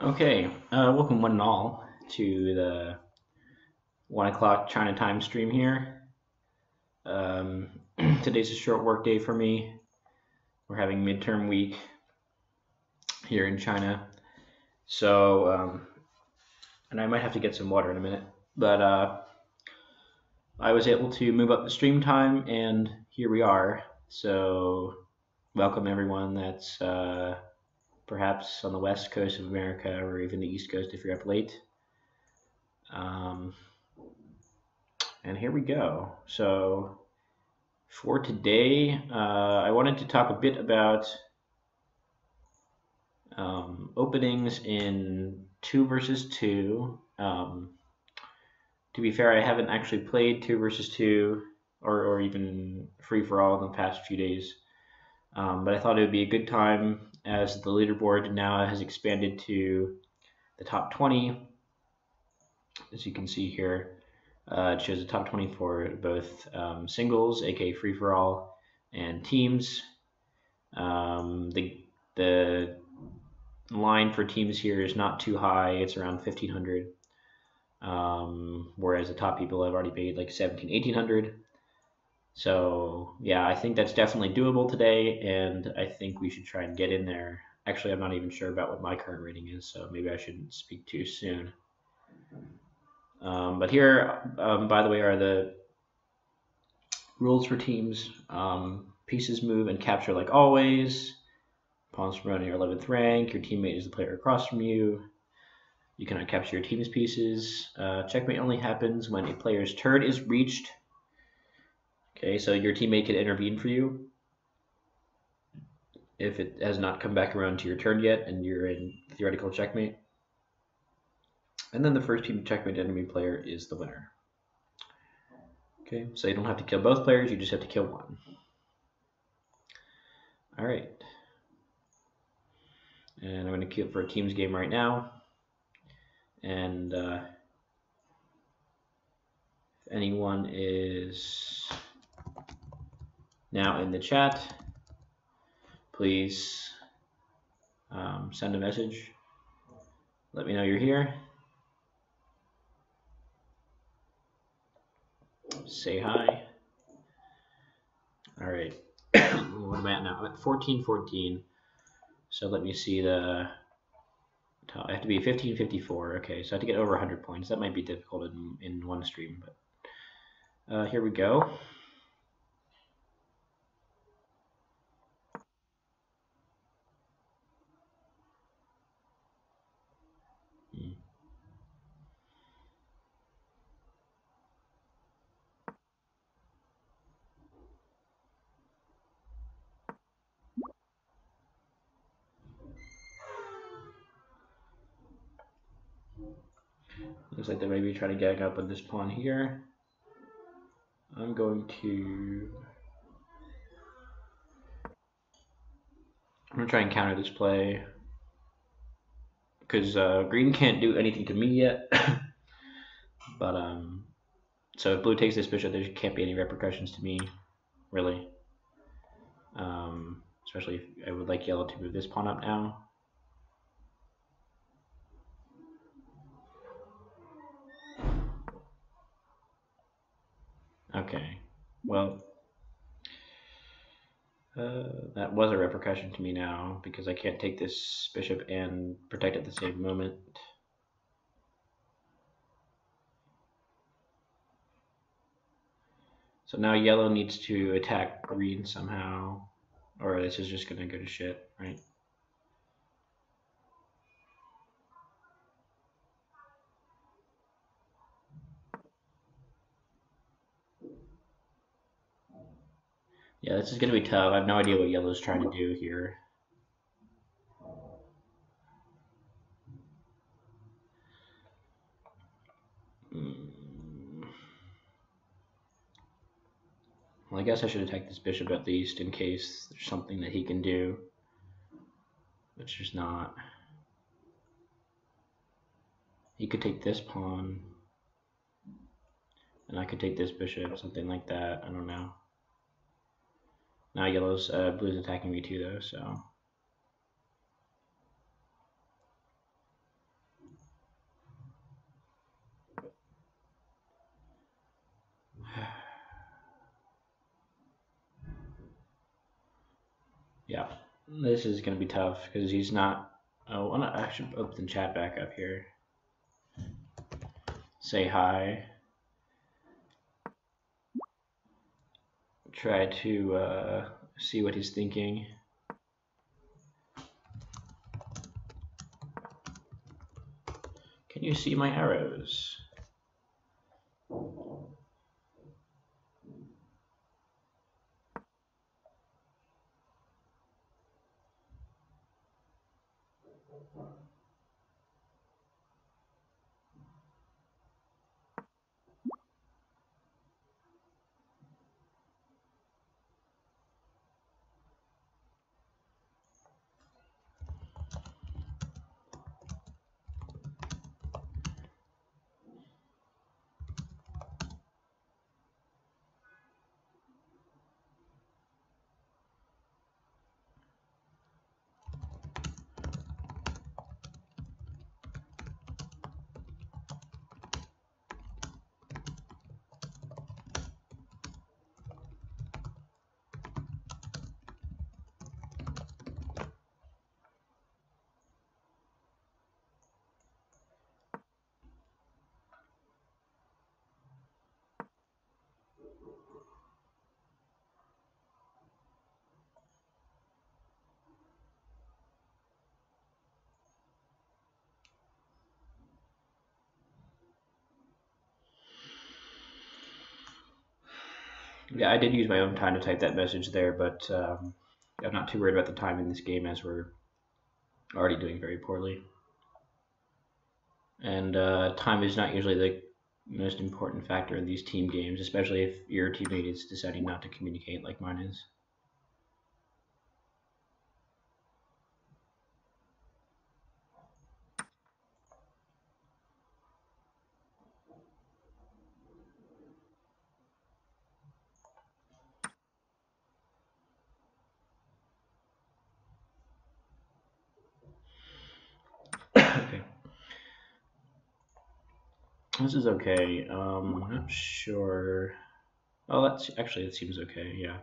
Okay, welcome one and all to the 1 o'clock China time stream here. Um, Today's a short work day for me. We're having midterm week here in China, so and I might have to get some water in a minute. But I was able to move up the stream time, and here we are. So welcome everyone that's perhaps on the west coast of America or even the east coast if you're up late. Um, and here we go. So for today, I wanted to talk a bit about openings in 2 versus 2. To be fair, I haven't actually played 2 versus 2 or even free for all in the past few days. But I thought it would be a good time as the leaderboard now has expanded to the top 20. As you can see here, it shows the top 20 for both singles, aka free for all, and teams. The line for teams here is not too high. It's around 1,500. Whereas the top people have already paid like 17, 1,800. So yeah, I think that's definitely doable today, and I think we should try and get in there. Actually, I'm not even sure about what my current rating is, so maybe I shouldn't speak too soon. But here, by the way, are the rules for teams. Pieces move and capture like always. Pawns promoting your 11th rank. Your teammate is the player across from you. You cannot capture your team's pieces. Checkmate only happens when a player's turn is reached. Okay, so your teammate can intervene for you if it has not come back around to your turn yet and you're in theoretical checkmate. And then the first team checkmate enemy player is the winner. Okay, so you don't have to kill both players, you just have to kill one. All right. And I'm going to queue up for a teams game right now. And if anyone is now in the chat, please send a message. Let me know you're here. Say hi. All right. What am I at now? I'm at 1414. So let me see the top. I have to be 1554. Okay, so I have to get over 100 points. That might be difficult in one stream, but here we go. Looks like they may be trying to gang up on this pawn here. I'm going to try and counter this play because green can't do anything to me yet. But so if blue takes this bishop, there can't be any repercussions to me, really. Especially if I would like yellow to move this pawn up now. Okay, well, that was a repercussion to me now because I can't take this bishop and protect at the same moment. So now yellow needs to attack green somehow, or this is just gonna go to shit, right? Yeah, this is gonna be tough. I have no idea what yellow's trying to do here. Well, I guess I should attack this bishop at least in case there's something that he can do, which there's not. He could take this pawn, and I could take this bishop, something like that. I don't know. Now blue's attacking me too, though. So This is going to be tough because he's not. Oh, I should open the chat back up here. Say hi. Try to see what he's thinking. Can you see my arrows? Yeah, I did use my own time to type that message there, but I'm not too worried about the time in this game as we're already doing very poorly. And time is not usually the most important factor in these team games, especially if your teammate is deciding not to communicate like mine is. Okay. This is okay. I'm not sure. Oh, that seems okay. Yeah.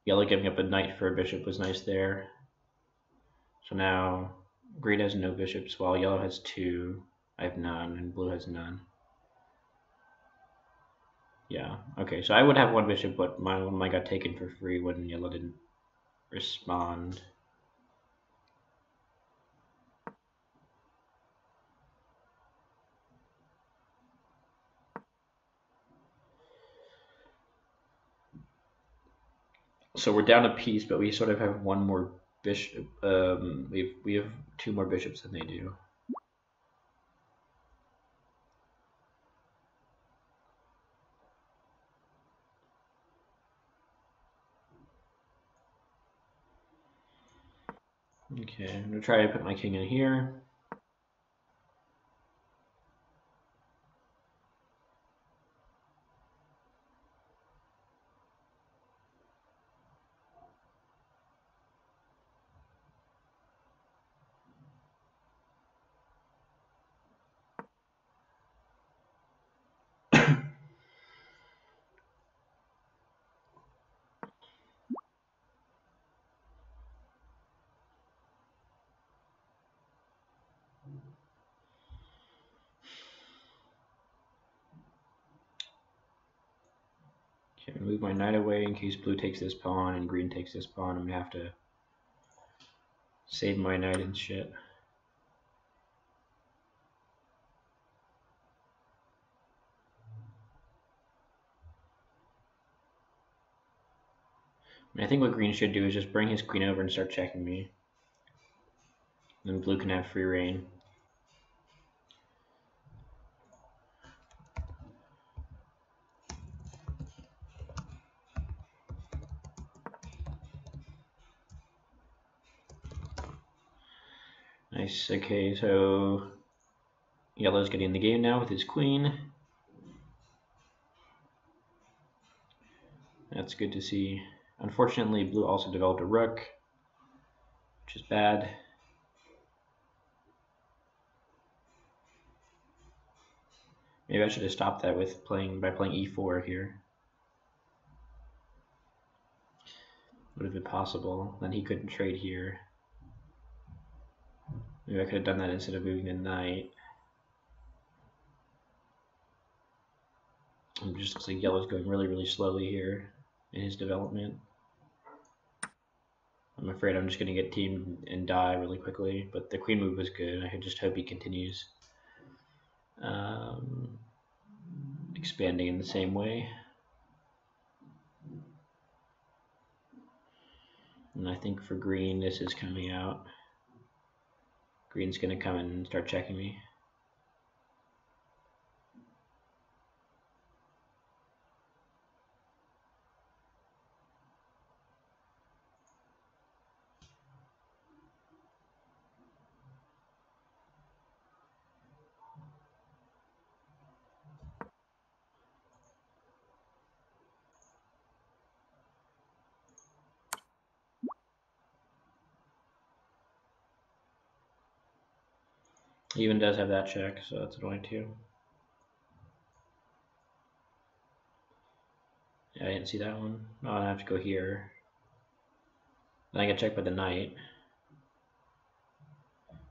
Yellow giving up a knight for a bishop was nice there. So now green has no bishops, while yellow has two. I have none, and blue has none. Yeah. Okay. So I would have one bishop, but mine got taken for free when yellow didn't respond. So we're down a piece, but we sort of have one more bishop. We have two more bishops than they do. Okay, I'm gonna try to put my king in here. Okay, move my knight away in case blue takes this pawn and green takes this pawn. I'm gonna have to save my knight and shit. I think what green should do is just bring his queen over and start checking me. Then blue can have free reign. Nice. Okay, so yellow's getting the game now with his queen. That's good to see. Unfortunately, blue also developed a rook, which is bad. Maybe I should have stopped that by playing e4 here. Would have been possible. Then he couldn't trade here. Maybe I could have done that instead of moving the knight. It just looks like yellow's going really, really slowly here in his development. I'm afraid I'm just going to get teamed and die really quickly, but the queen move was good. I just hope he continues expanding in the same way. And I think for green, this is coming out. Green's going to come and start checking me. He even does have that check, so that's annoying too. Yeah, I didn't see that one. Oh, I have to go here. Then I get checked by the knight.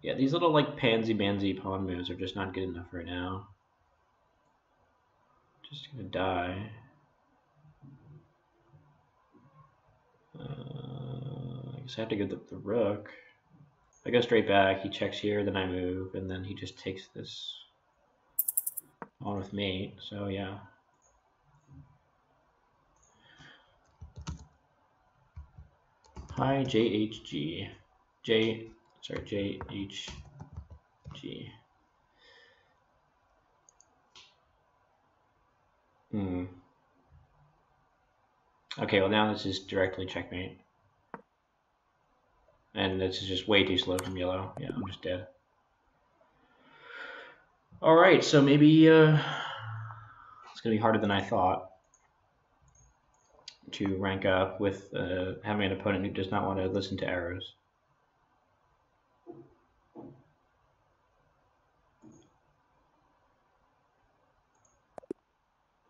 Yeah, these little like pansy-bansy pawn moves are just not good enough right now. Just gonna die. I guess I have to go the rook. I go straight back, he checks here, then I move, and then he just takes this on with mate, so yeah. Hi, JHG. JHG. Okay, well now this is directly checkmate. And this is just way too slow from yellow. Yeah, I'm just dead. Alright, so maybe it's going to be harder than I thought to rank up with having an opponent who does not want to listen to arrows.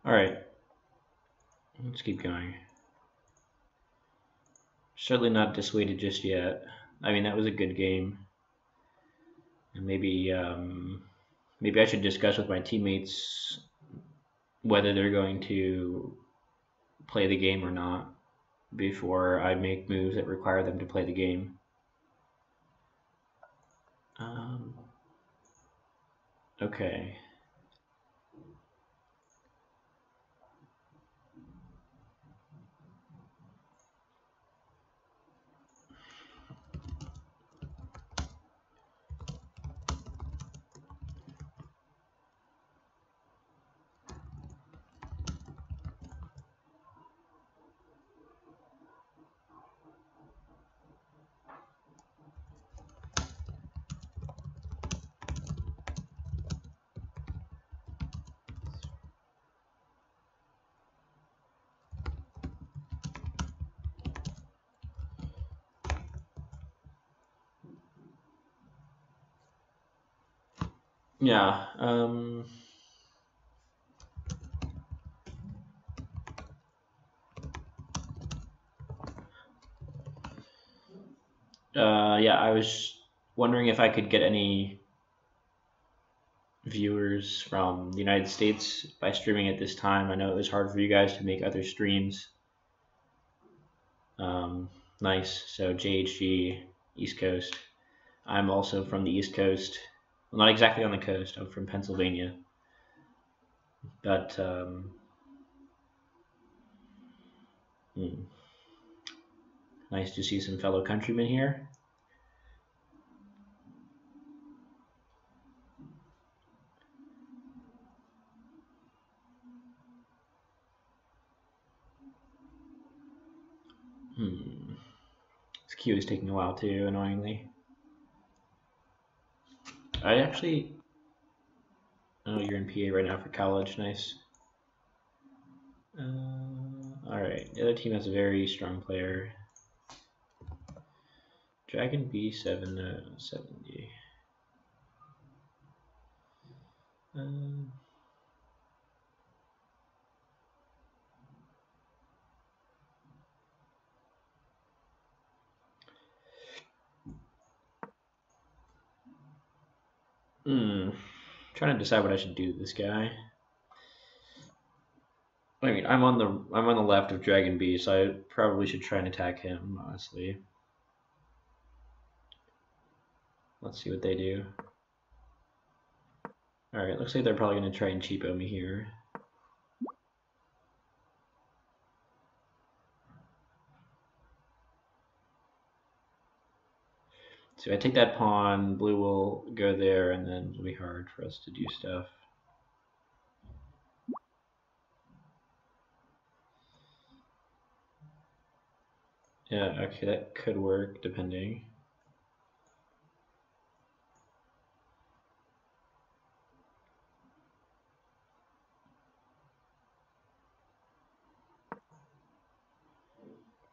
Alright, let's keep going. Certainly not dissuaded just yet. I mean, that was a good game. And maybe maybe I should discuss with my teammates whether they're going to play the game or not before I make moves that require them to play the game. Okay. Yeah. Yeah, I was wondering if I could get any viewers from the United States by streaming at this time. I know it was hard for you guys to make other streams. Nice. So JHG, East Coast. I'm also from the East Coast. Well, not exactly on the coast. I'm from Pennsylvania. But nice to see some fellow countrymen here. This queue is taking a while too, annoyingly. Oh, you're in PA right now for college. Nice. Alright, the other team has a very strong player. Dragon B7 70. Trying to decide what I should do to this guy. I mean, I'm on the left of Dragon Beast, so I probably should try and attack him, honestly. Let's see what they do. Alright, looks like they're probably going to try and cheapo me here. So if I take that pawn, blue will go there, and then it'll be hard for us to do stuff. Yeah, okay, that could work, depending.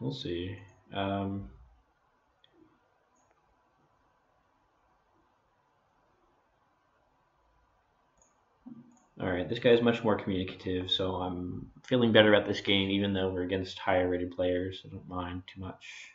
We'll see. Alright, this guy is much more communicative, so I'm feeling better at this game, even though we're against higher rated players. I don't mind too much.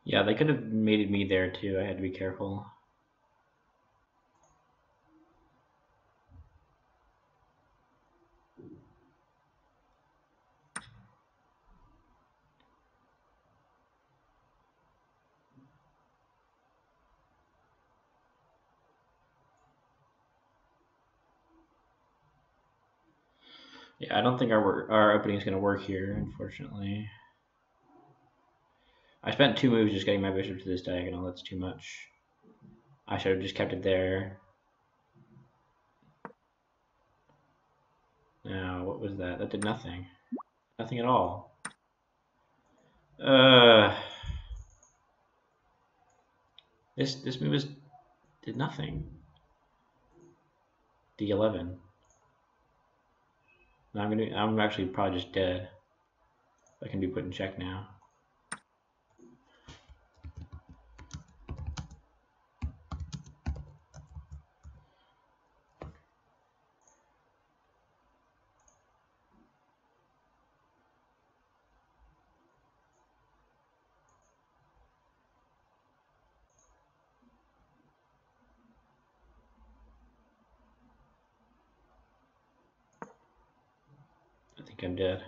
Yeah, they could have mated me there too. I had to be careful. Yeah, I don't think our opening is going to work here, unfortunately. I spent 2 moves just getting my bishop to this diagonal. That's too much. I should have just kept it there. Now, what was that? That did nothing. Nothing at all. This move did nothing. D11. Now I'm actually probably just dead. I can be put in check now. I think I'm dead.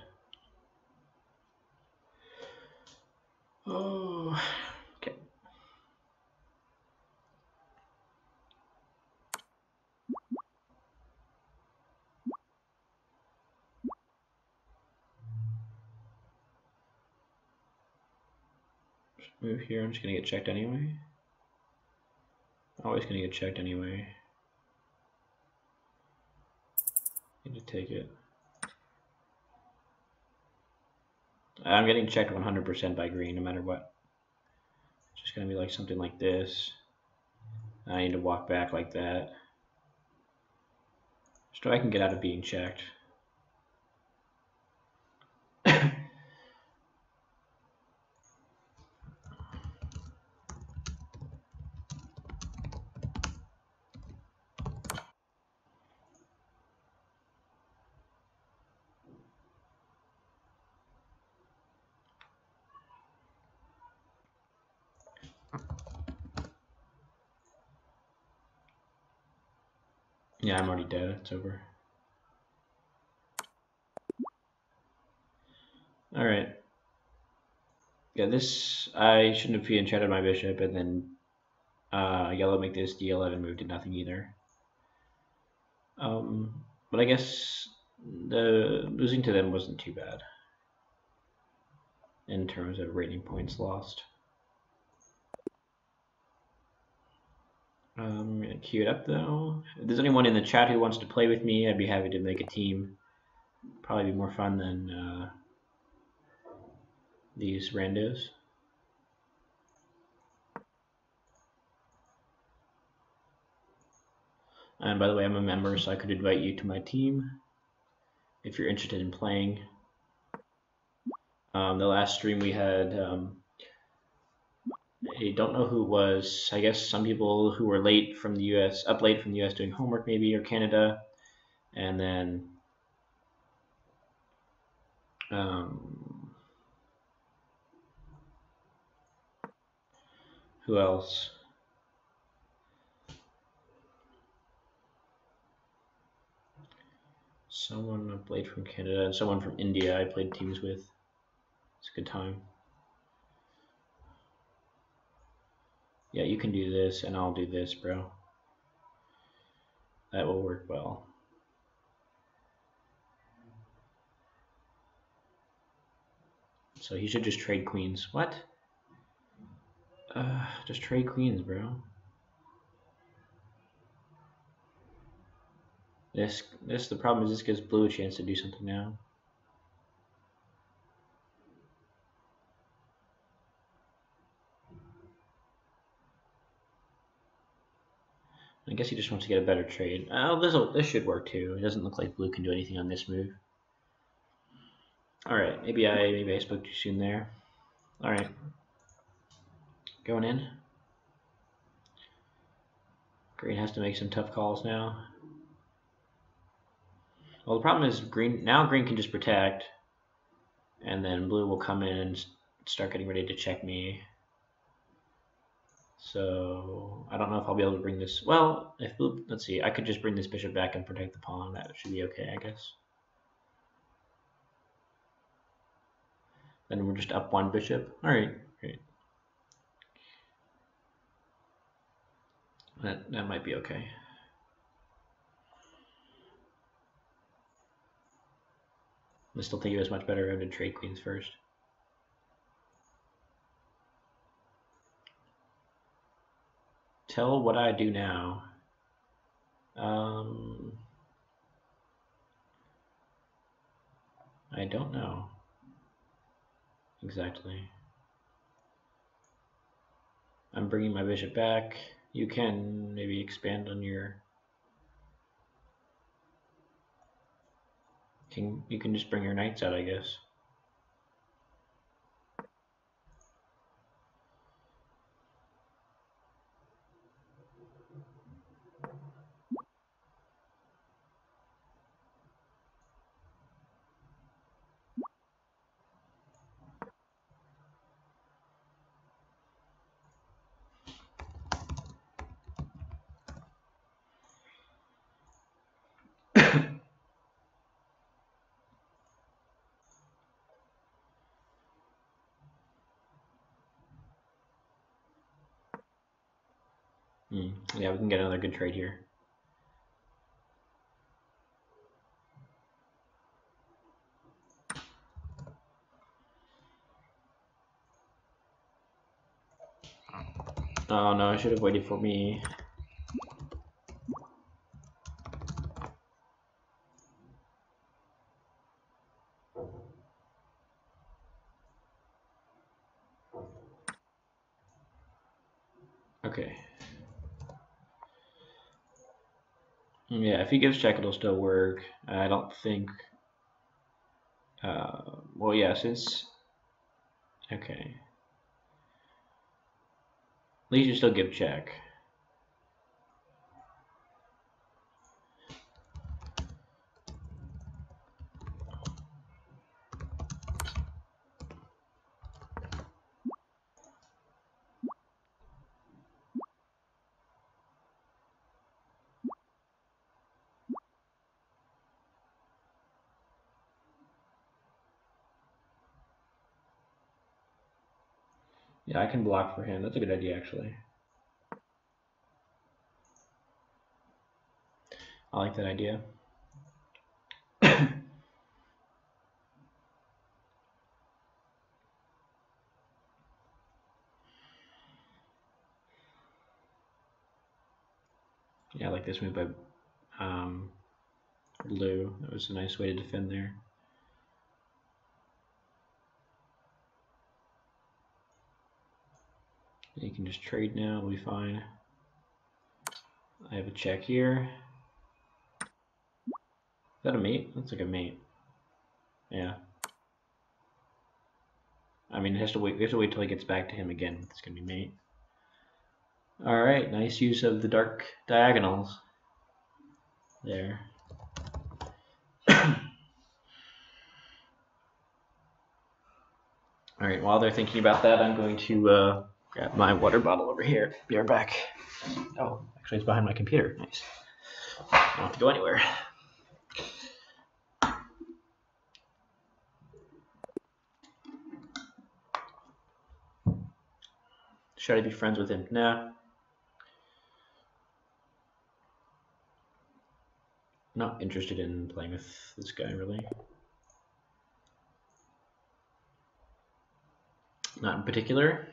Oh, okay. Just move here. I'm just gonna get checked anyway. Always gonna get checked anyway. Need to take it. I'm getting checked 100% by green, no matter what. It's just gonna be like something like this. I need to walk back like that. So I can get out of being checked. Yeah, I'm already dead. It's over. All right. Yeah, this I shouldn't have enchanted my bishop, and then yellow make this d11 move did nothing either. But I guess the losing to them wasn't too bad in terms of rating points lost. I'm gonna queue it up though. If there's anyone in the chat who wants to play with me, I'd be happy to make a team. Probably be more fun than these randos. And by the way, I'm a member, so I could invite you to my team if you're interested in playing. The last stream we had, I don't know who it was. I guess some people who were late from the U.S., up late from the U.S. doing homework maybe, or Canada, and then who else? Someone up late from Canada and someone from India I played teams with. It's a good time. Yeah, you can do this and I'll do this, bro. That will work well. So he should just trade queens. What? Just trade queens, bro. The problem is this gives blue a chance to do something now. I guess he just wants to get a better trade. Oh, this should work too. It doesn't look like blue can do anything on this move. All right, maybe I spoke too soon there. All right, going in. Green has to make some tough calls now. Well, the problem is green can just protect, and then blue will come in and start getting ready to check me. So I don't know if I'll be able to bring this. Well, if blue, let's see, I could just bring this bishop back and protect the pawn. That should be okay, I guess. Then we're just up one bishop. All right, great. That might be okay. I still think it was much better to trade queens first. Tell what I do now. I don't know exactly. I'm bringing my bishop back. You can maybe expand on your king. You can just bring your knights out, I guess. Yeah, we can get another good trade here. Oh no, I should have waited for me. Okay. Yeah, if he gives check, it'll still work. I don't think. Well, yeah, since. Okay. At least you still give check. Yeah, I can block for him. That's a good idea, actually. I like that idea. Yeah, I like this move by Blue. That was a nice way to defend there. You can just trade now, it'll be fine. I have a check here. Is that a mate? Looks like a mate. Yeah. I mean, it has to wait. We have to wait till he gets back to him again. It's gonna be mate. All right, nice use of the dark diagonals there. All right, while they're thinking about that, I'm going to grab my water bottle over here. Be right back. Oh, actually, it's behind my computer. Nice. I don't have to go anywhere. Should I be friends with him? Nah. Not interested in playing with this guy, really. Not in particular.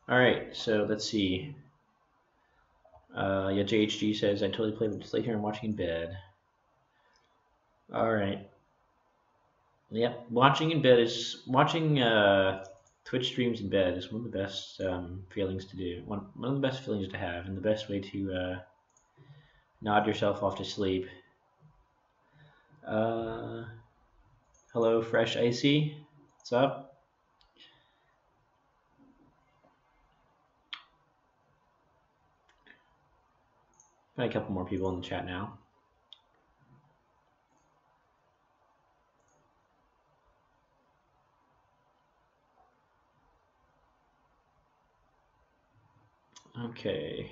All right, so let's see. Yeah, JHG says, I totally play, but just lay here and watching in bed. All right. Yep, watching in bed is, watching Twitch streams in bed is one of the best feelings to do. One of the best feelings to have, and the best way to nod yourself off to sleep. Hello, Fresh Icy. What's up? Got a couple more people in the chat now. Okay.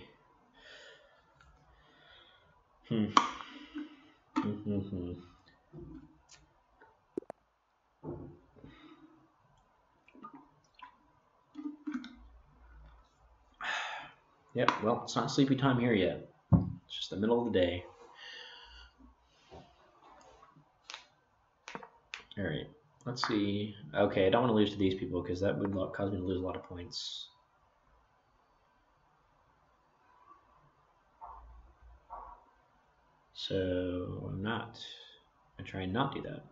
Yep, well, it's not sleepy time here yet. It's just the middle of the day. All right, let's see. Okay, I don't want to lose to these people because that would cause me to lose a lot of points. So I'm not. I try and not do that.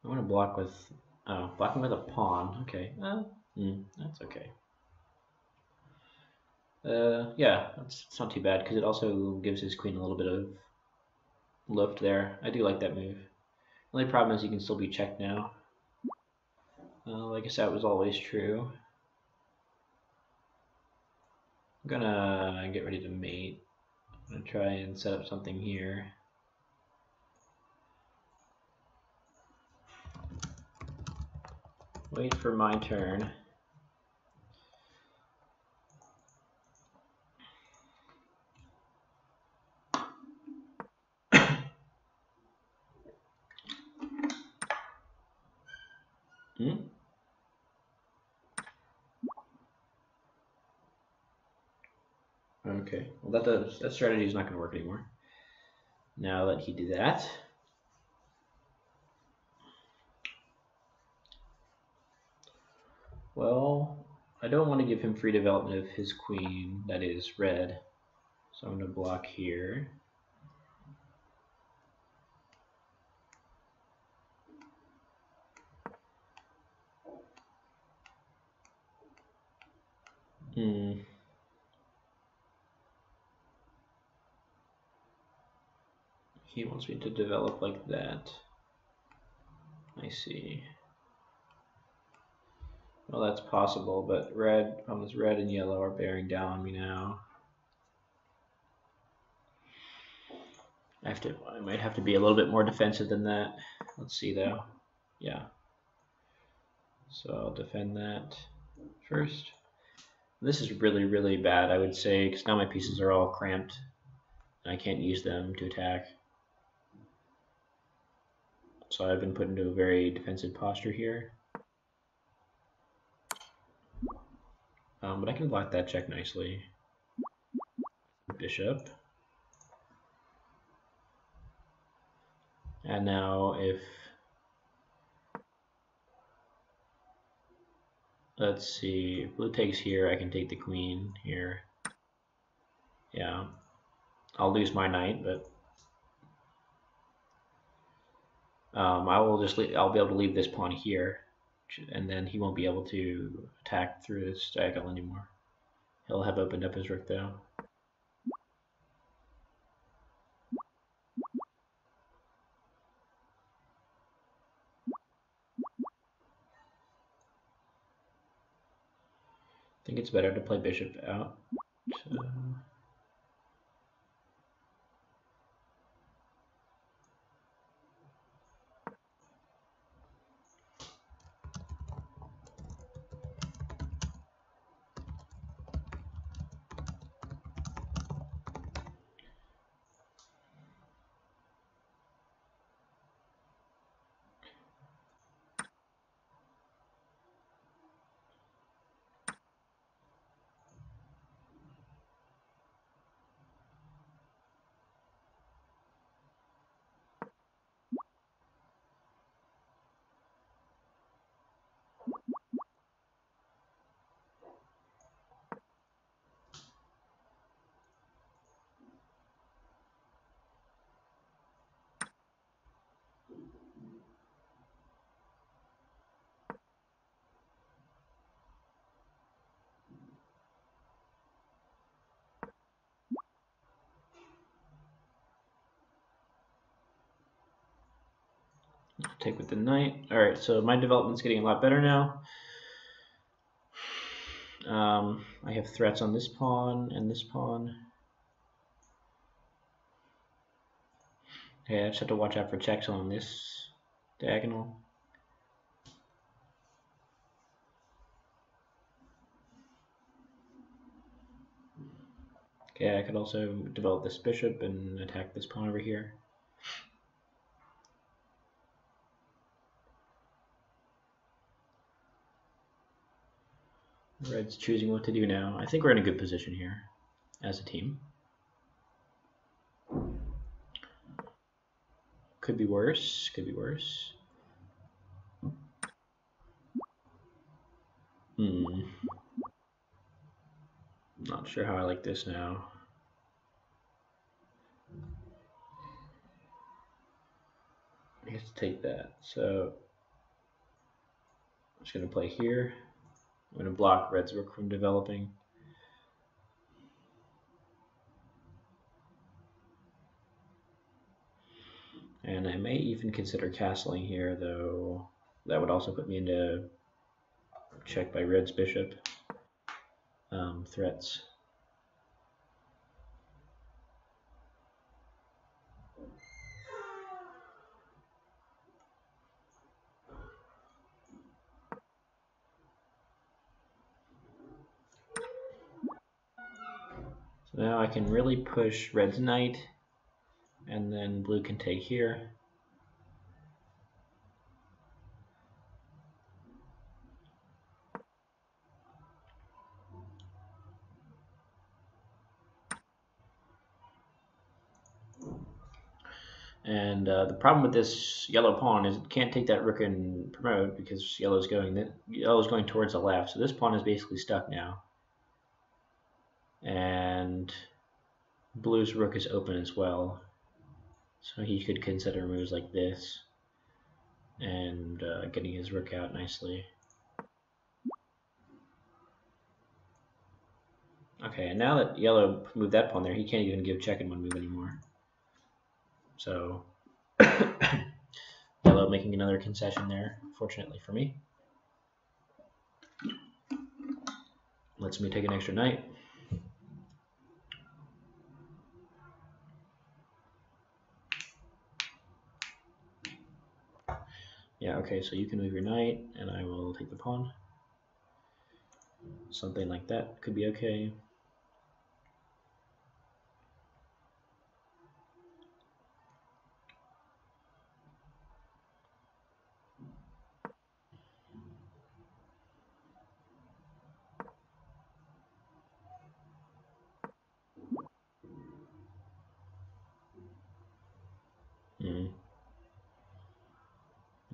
I want to block with. Oh, blocking with a pawn. Okay. That's okay. Yeah, it's not too bad because it also gives his queen a little bit of lift there. I do like that move. The only problem is you can still be checked now. I guess that was always true. I'm gonna get ready to mate. I'm gonna try and set up something here. Wait for my turn. Okay, well that strategy is not going to work anymore. Now that he did that, well, I don't want to give him free development of his queen, that is red. So I'm going to block here. He wants me to develop like that. I see. Well, that's possible, but red and yellow are bearing down on me now. I might have to be a little bit more defensive than that. Let's see though. Yeah. So I'll defend that first. This is really, really bad, I would say, because now my pieces are all cramped and I can't use them to attack. So I've been put into a very defensive posture here. But I can block that check nicely. Bishop. And now if, let's see, if blue takes here, I can take the queen here. Yeah, I'll lose my knight, but I'll be able to leave this pawn here, and then he won't be able to attack through this diagonal anymore. He'll have opened up his rook though. I think it's better to play bishop out. So take with the knight. All right, so my development's getting a lot better now. I have threats on this pawn and this pawn. Okay, I just have to watch out for checks on this diagonal. Okay, I could also develop this bishop and attack this pawn over here. Red's choosing what to do now. I think we're in a good position here as a team. Could be worse, could be worse. Not sure how I like this now. I have to take that. So I'm just going to play here. I'm going to block Red's rook from developing. And I may even consider castling here, though that would also put me into check by Red's bishop threats. So now I can really push Red's knight, and then blue can take here. And the problem with this yellow pawn is it can't take that rook and promote because yellow's going towards the left. So this pawn is basically stuck now. And blue's rook is open as well. So he could consider moves like this and getting his rook out nicely. Okay, and now that yellow moved that pawn there, he can't even give check in one move anymore. So yellow making another concession there, fortunately for me. Lets me take an extra knight. Yeah, okay, so you can move your knight, and I will take the pawn. Something like that could be okay.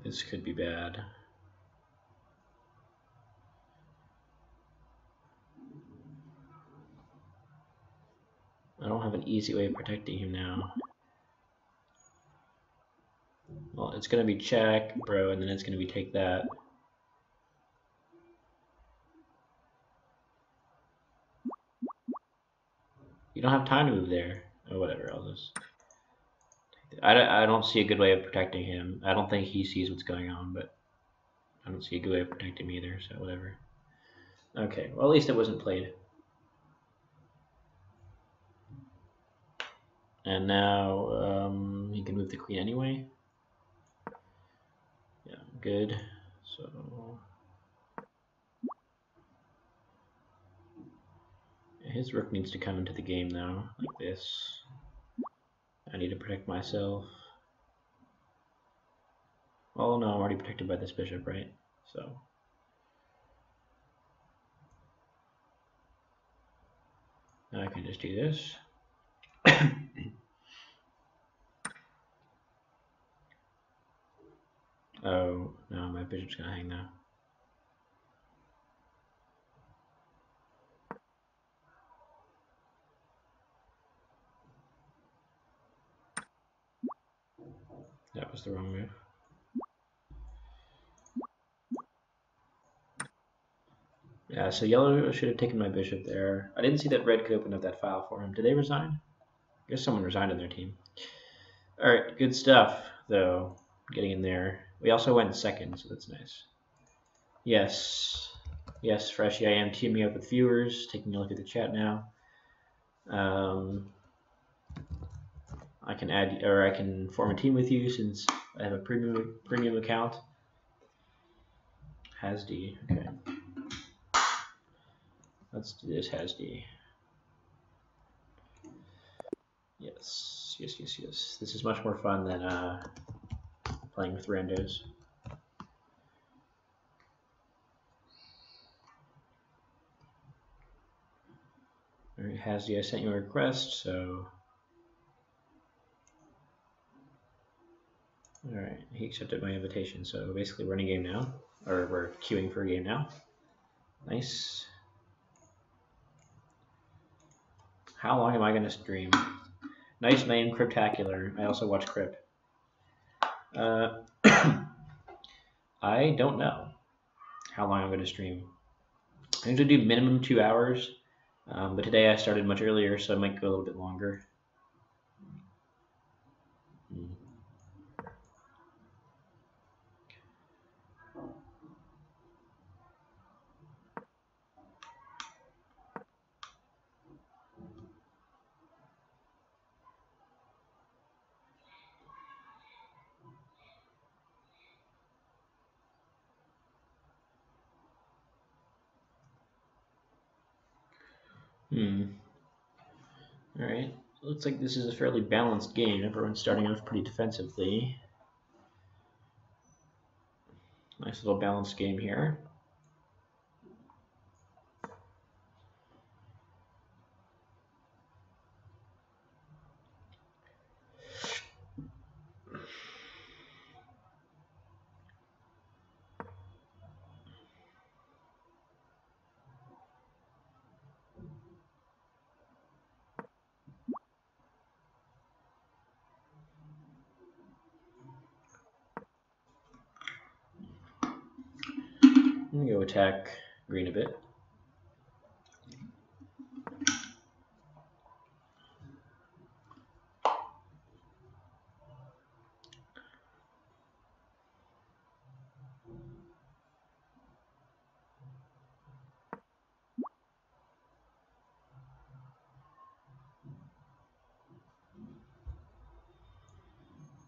This could be bad. I don't have an easy way of protecting him now. Well, it's gonna be check, bro, and then it's gonna be take that. You don't have time to move there. Oh, whatever, I'll just... I don't see a good way of protecting him. I don't think he sees what's going on, but I don't see a good way of protecting him either, so whatever. Okay, well, at least it wasn't played. And now he can move the queen anyway. Yeah, good. So his rook needs to come into the game now, like this. I need to protect myself. Oh no, I'm already protected by this bishop, right? So now I can just do this. Oh no, my bishop's gonna hang now. That was the wrong move. Yeah, so yellow should have taken my bishop there. I didn't see that red could open up that file for him. Did they resign? I guess someone resigned on their team. Alright, good stuff, though, getting in there. We also went second, so that's nice. Yes. Yes, Freshie, I am teaming up with viewers, taking a look at the chat now. I can add, or I can form a team with you since I have a premium account. Hasd, okay. Let's do this Hasd. Yes, yes, yes, yes. This is much more fun than playing with randos. Alright, Hasd, I sent you a request, so... Alright, he accepted my invitation, so basically we're in a game now. Or we're queuing for a game now. Nice. How long am I going to stream? Nice name, Cryptacular. I also watch Crypt. I don't know how long I'm going to stream. I usually do minimum 2 hours, but today I started much earlier, so it might go a little bit longer. Alright, looks like this is a fairly balanced game. Everyone's starting off pretty defensively. Nice little balanced game here. I'm gonna go attack green a bit.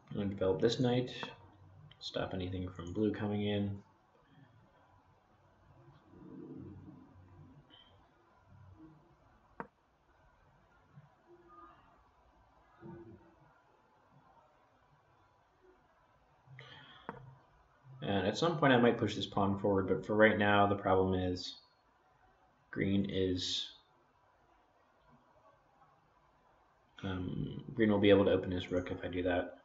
I'm gonna develop this knight. Stop anything from blue coming in. And at some point I might push this pawn forward, but for right now the problem is green will be able to open his rook if I do that.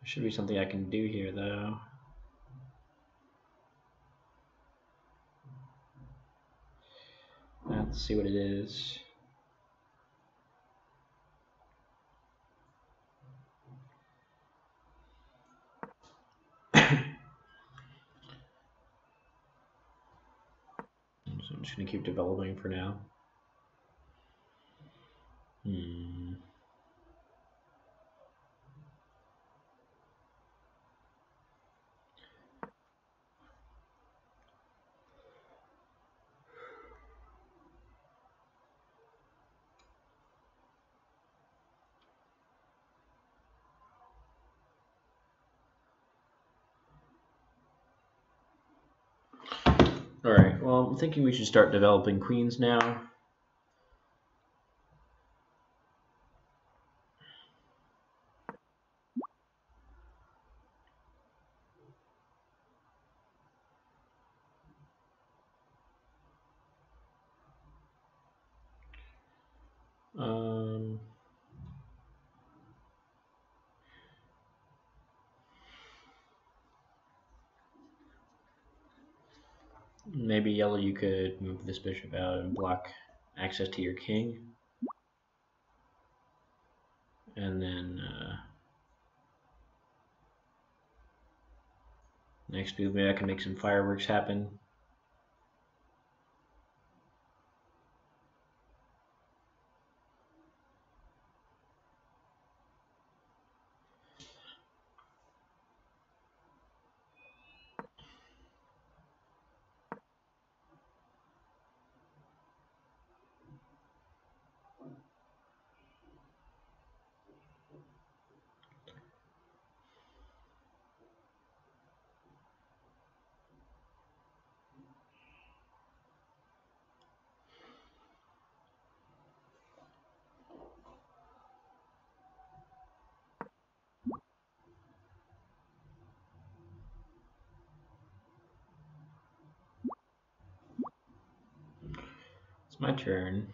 There should be something I can do here though. Let's see what it is. So I'm just going to keep developing for now. Alright, well, I'm thinking we should start developing queens now. Maybe yellow, you could move this bishop out and block access to your king. And then next move, maybe I can make some fireworks happen. It's my turn.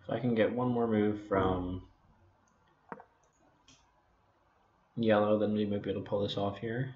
If I can get one more move from yellow, then we might be able to pull this off here.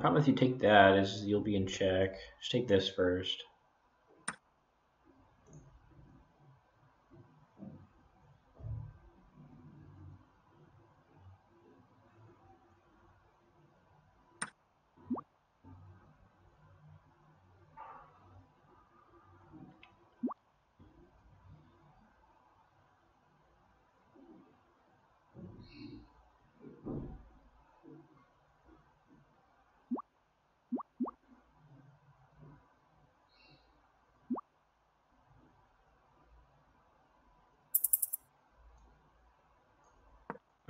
Problem if you take that is you'll be in check. Just take this first.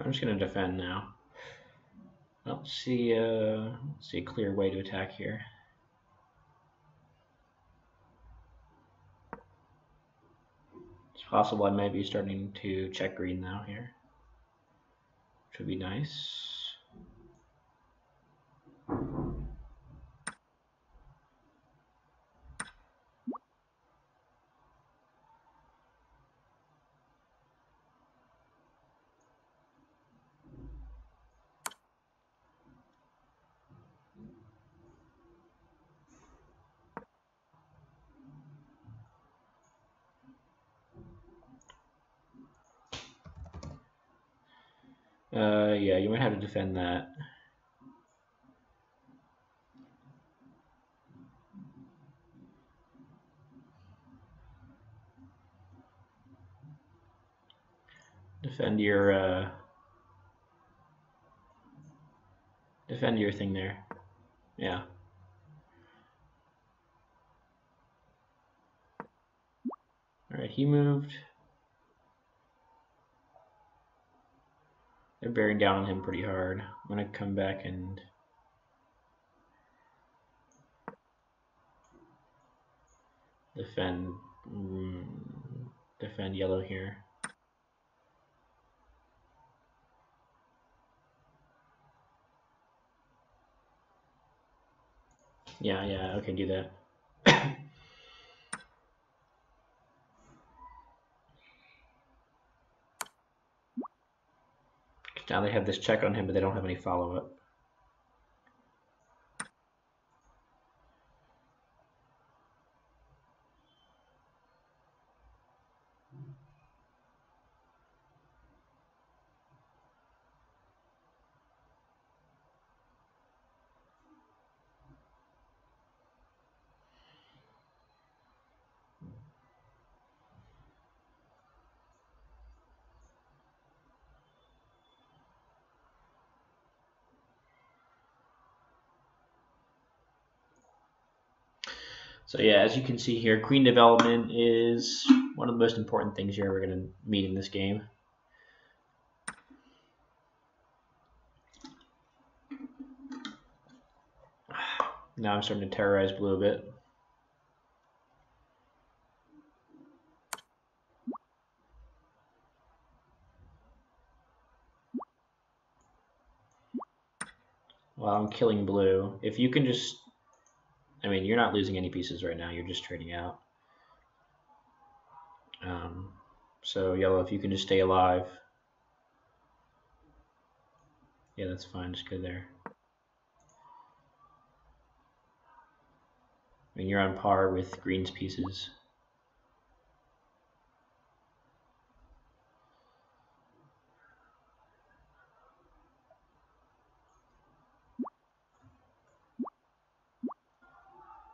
I'm just going to defend now. I don't see a clear way to attack here. It's possible I might be starting to check green now here, which would be nice. Yeah, you might have to defend that. Defend your thing there. Yeah. All right, he moved. They're bearing down on him pretty hard. I'm gonna come back and defend defend yellow here. Yeah, okay, do that. Now they have this check on him, but they don't have any follow-up. So yeah, as you can see here, queen development is one of the most important things you're ever going to meet in this game. Now I'm starting to terrorize blue a bit. Well, I'm killing blue. If you can just, I mean, you're not losing any pieces right now. You're just trading out. So yellow, if you can just stay alive. Yeah, that's fine. Just go there. I mean, you're on par with green's pieces.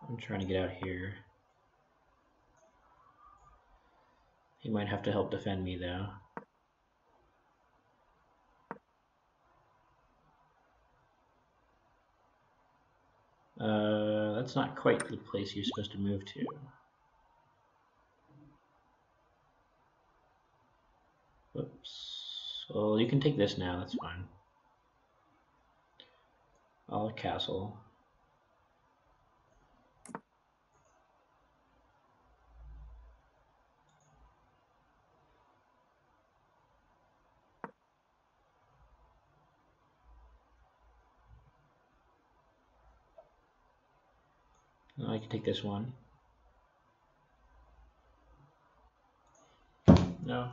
I'm trying to get out here. He might have to help defend me, though. That's not quite the place you're supposed to move to. Whoops. Well, you can take this now. That's fine. I'll castle. I can take this one. No.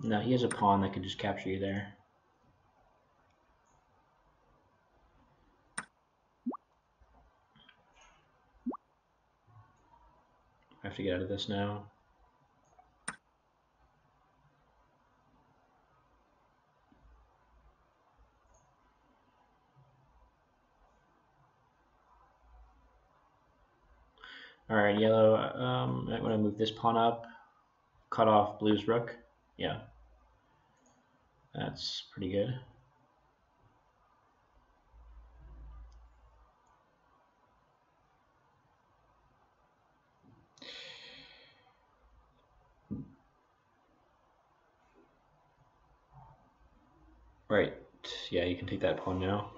No, he has a pawn that can just capture you there. I have to get out of this now. All right, yellow. I want to move this pawn up, cut off blue's rook. Yeah, that's pretty good. Right. Yeah, you can take that pawn now.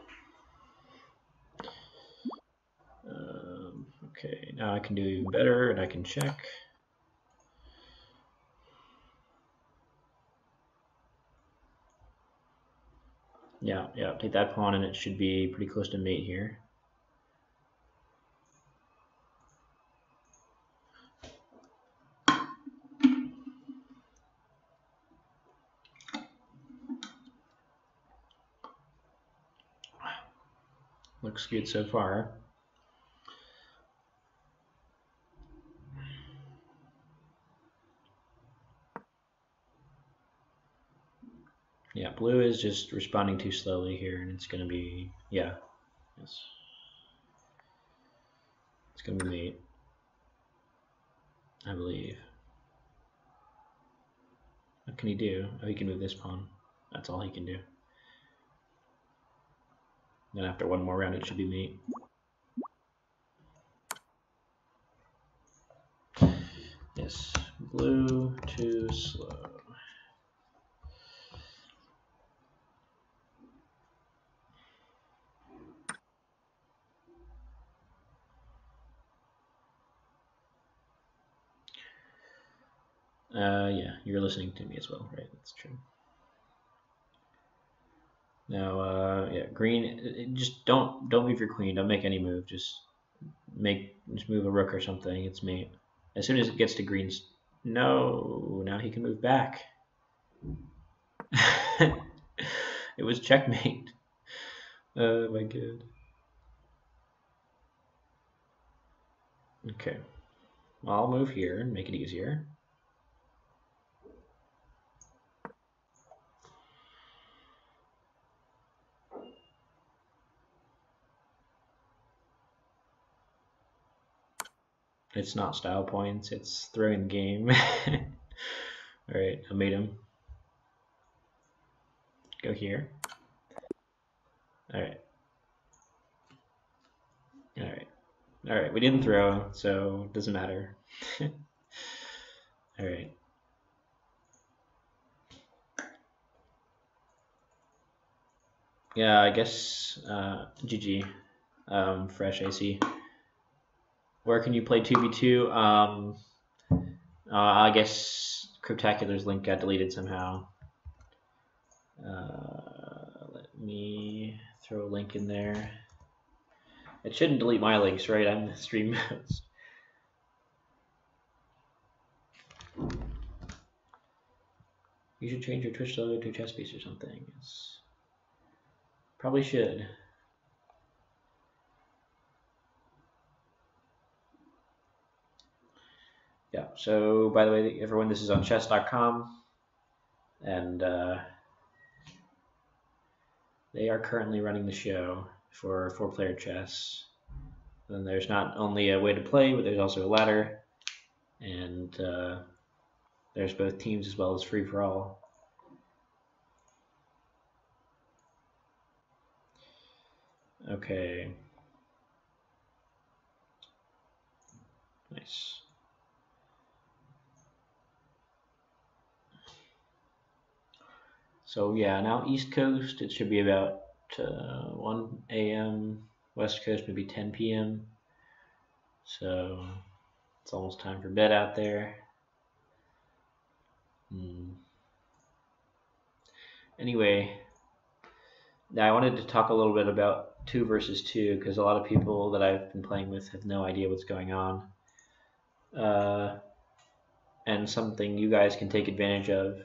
Okay, now I can do even better, and I can check. Yeah, take that pawn, and it should be pretty close to mate here. Looks good so far. Yeah, blue is just responding too slowly here, and it's going to be, yeah, yes. It's going to be mate, I believe. What can he do? Oh, he can move this pawn. That's all he can do. Then after one more round, it should be mate. Yes, blue too slow. Yeah, you're listening to me as well, right? That's true. Now, yeah, green. Just don't move your queen. Don't make any move. Just move a rook or something. It's mate. As soon as it gets to green's, no. Now he can move back. It was checkmate. Oh my god. Okay. Well, I'll move here and make it easier. It's not style points, it's throwing the game. Alright, I made him. Go here. Alright. Alright. Alright, we didn't throw, so it doesn't matter. Alright. Yeah, I guess GG. Fresh AC. Where can you play 2v2? I guess Cryptacular's link got deleted somehow. Let me throw a link in there. It shouldn't delete my links, right? I'm the stream host. You should change your Twitch logo to chess piece or something. Yes. Probably should. Yeah, so by the way, everyone, this is on chess.com, and they are currently running the show for 4-player chess. And there's not only a way to play, but there's also a ladder, and there's both teams as well as free-for-all. Okay. Nice. So yeah, now East Coast, it should be about 1 a.m. West Coast, maybe 10 p.m. So it's almost time for bed out there. Anyway, now I wanted to talk a little bit about 2 versus 2 because a lot of people that I've been playing with have no idea what's going on. And something you guys can take advantage of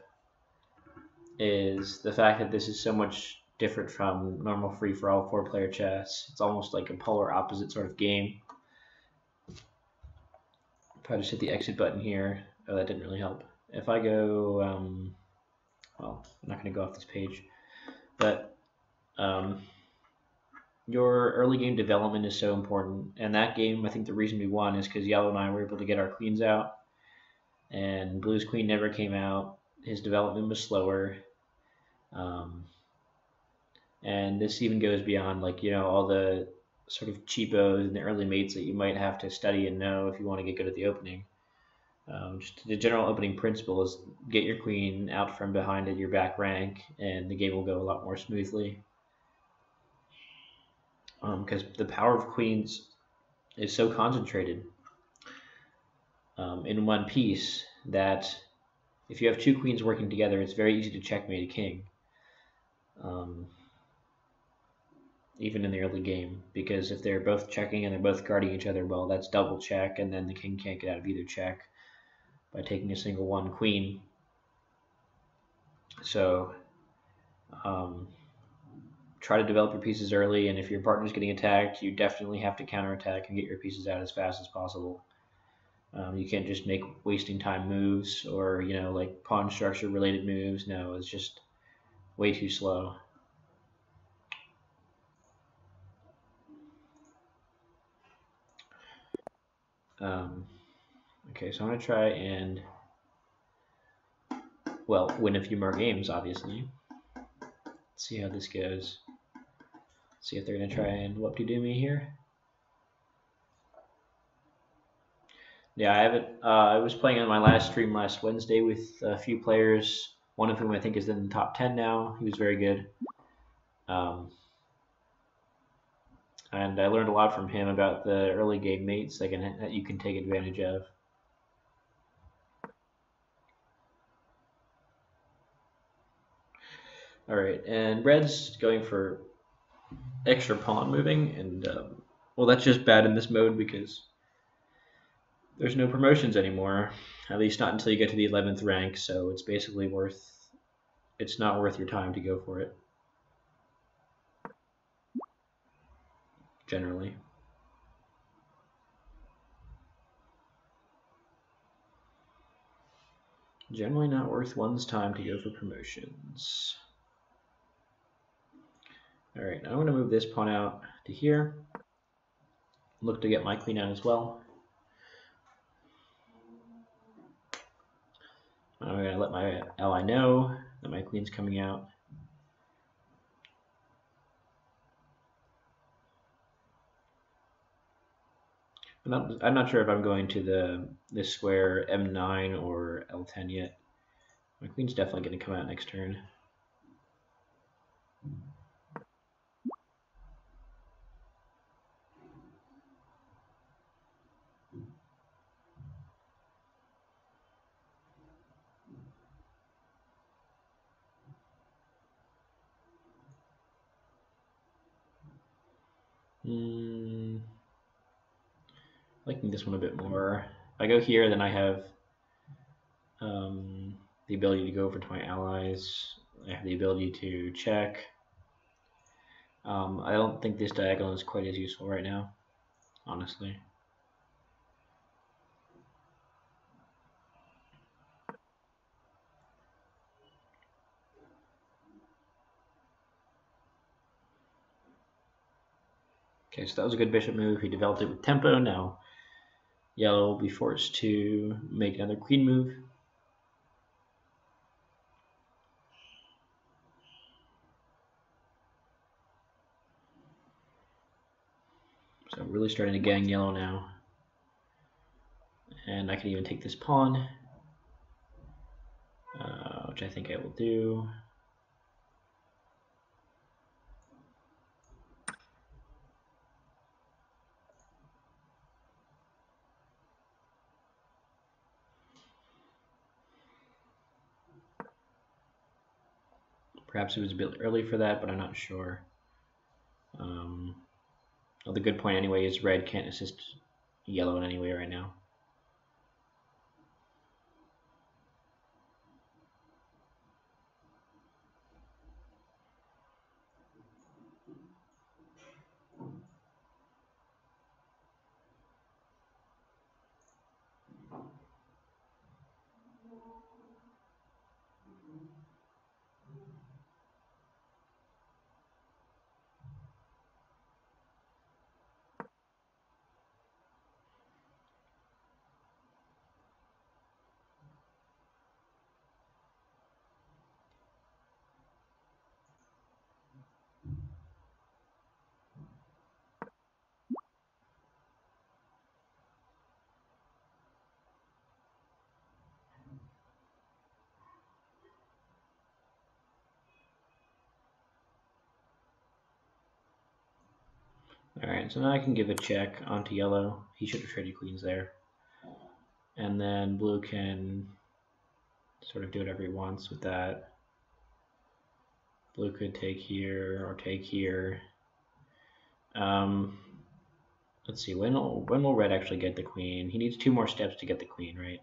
is the fact that this is so much different from normal free-for-all 4-player chess. It's almost like a polar opposite sort of game. If I just hit the exit button here, oh, that didn't really help. If I go, well, I'm not going to go off this page, but your early game development is so important. And that game, I think the reason we won is because Yellow and I were able to get our queens out, and Blue's queen never came out. His development was slower. And this even goes beyond, like, you know, all the sort of cheapos and the early mates that you might have to study and know if you want to get good at the opening. Just the general opening principle is get your queen out from behind at your back rank, and the game will go a lot more smoothly. Because the power of queens is so concentrated in one piece that if you have 2 queens working together, it's very easy to checkmate a king. Even in the early game, because if they're both checking and they're both guarding each other, well, that's double check, and then the king can't get out of either check by taking a single one queen. So try to develop your pieces early, and if your partner's getting attacked, you definitely have to counterattack and get your pieces out as fast as possible. You can't just make wasting time moves or, you know, like pawn structure related moves. No, it's just way too slow. Okay, so I'm going to try and, well, win a few more games, obviously. Let's see how this goes. See if they're going to try and whoop-de-doo me here. Yeah, I haven't. I was playing on my last stream last Wednesday with a few players, one of whom I think is in the top 10 now. He was very good. And I learned a lot from him about the early game mates that you can take advantage of. All right, and red's going for extra pawn moving, and well, that's just bad in this mode because there's no promotions anymore, at least not until you get to the 11th rank, so it's basically it's not worth your time to go for it, generally. Generally not worth one's time to go for promotions. All right, now I'm going to move this pawn out to here. Look to get my queen out as well. I'm going to let my ally know that my queen's coming out. I'm not sure if I'm going to this square M9 or L10 yet. My queen's definitely going to come out next turn. Liking this one a bit more. If I go here, then I have the ability to go over to my allies. I have the ability to check. I don't think this diagonal is quite as useful right now, honestly. Okay, so that was a good bishop move. He developed it with tempo. Now yellow will be forced to make another queen move. So I'm really starting to gang yellow now. And I can even take this pawn, which I think I will do. Perhaps it was a bit early for that, but I'm not sure. Well, the good point anyway is red can't assist yellow in any way right now. Alright, so now I can give a check onto yellow. He should have traded queens there. And then blue can sort of do whatever he wants with that. Blue could take here or take here. Let's see, when will red actually get the queen? He needs 2 more steps to get the queen, right?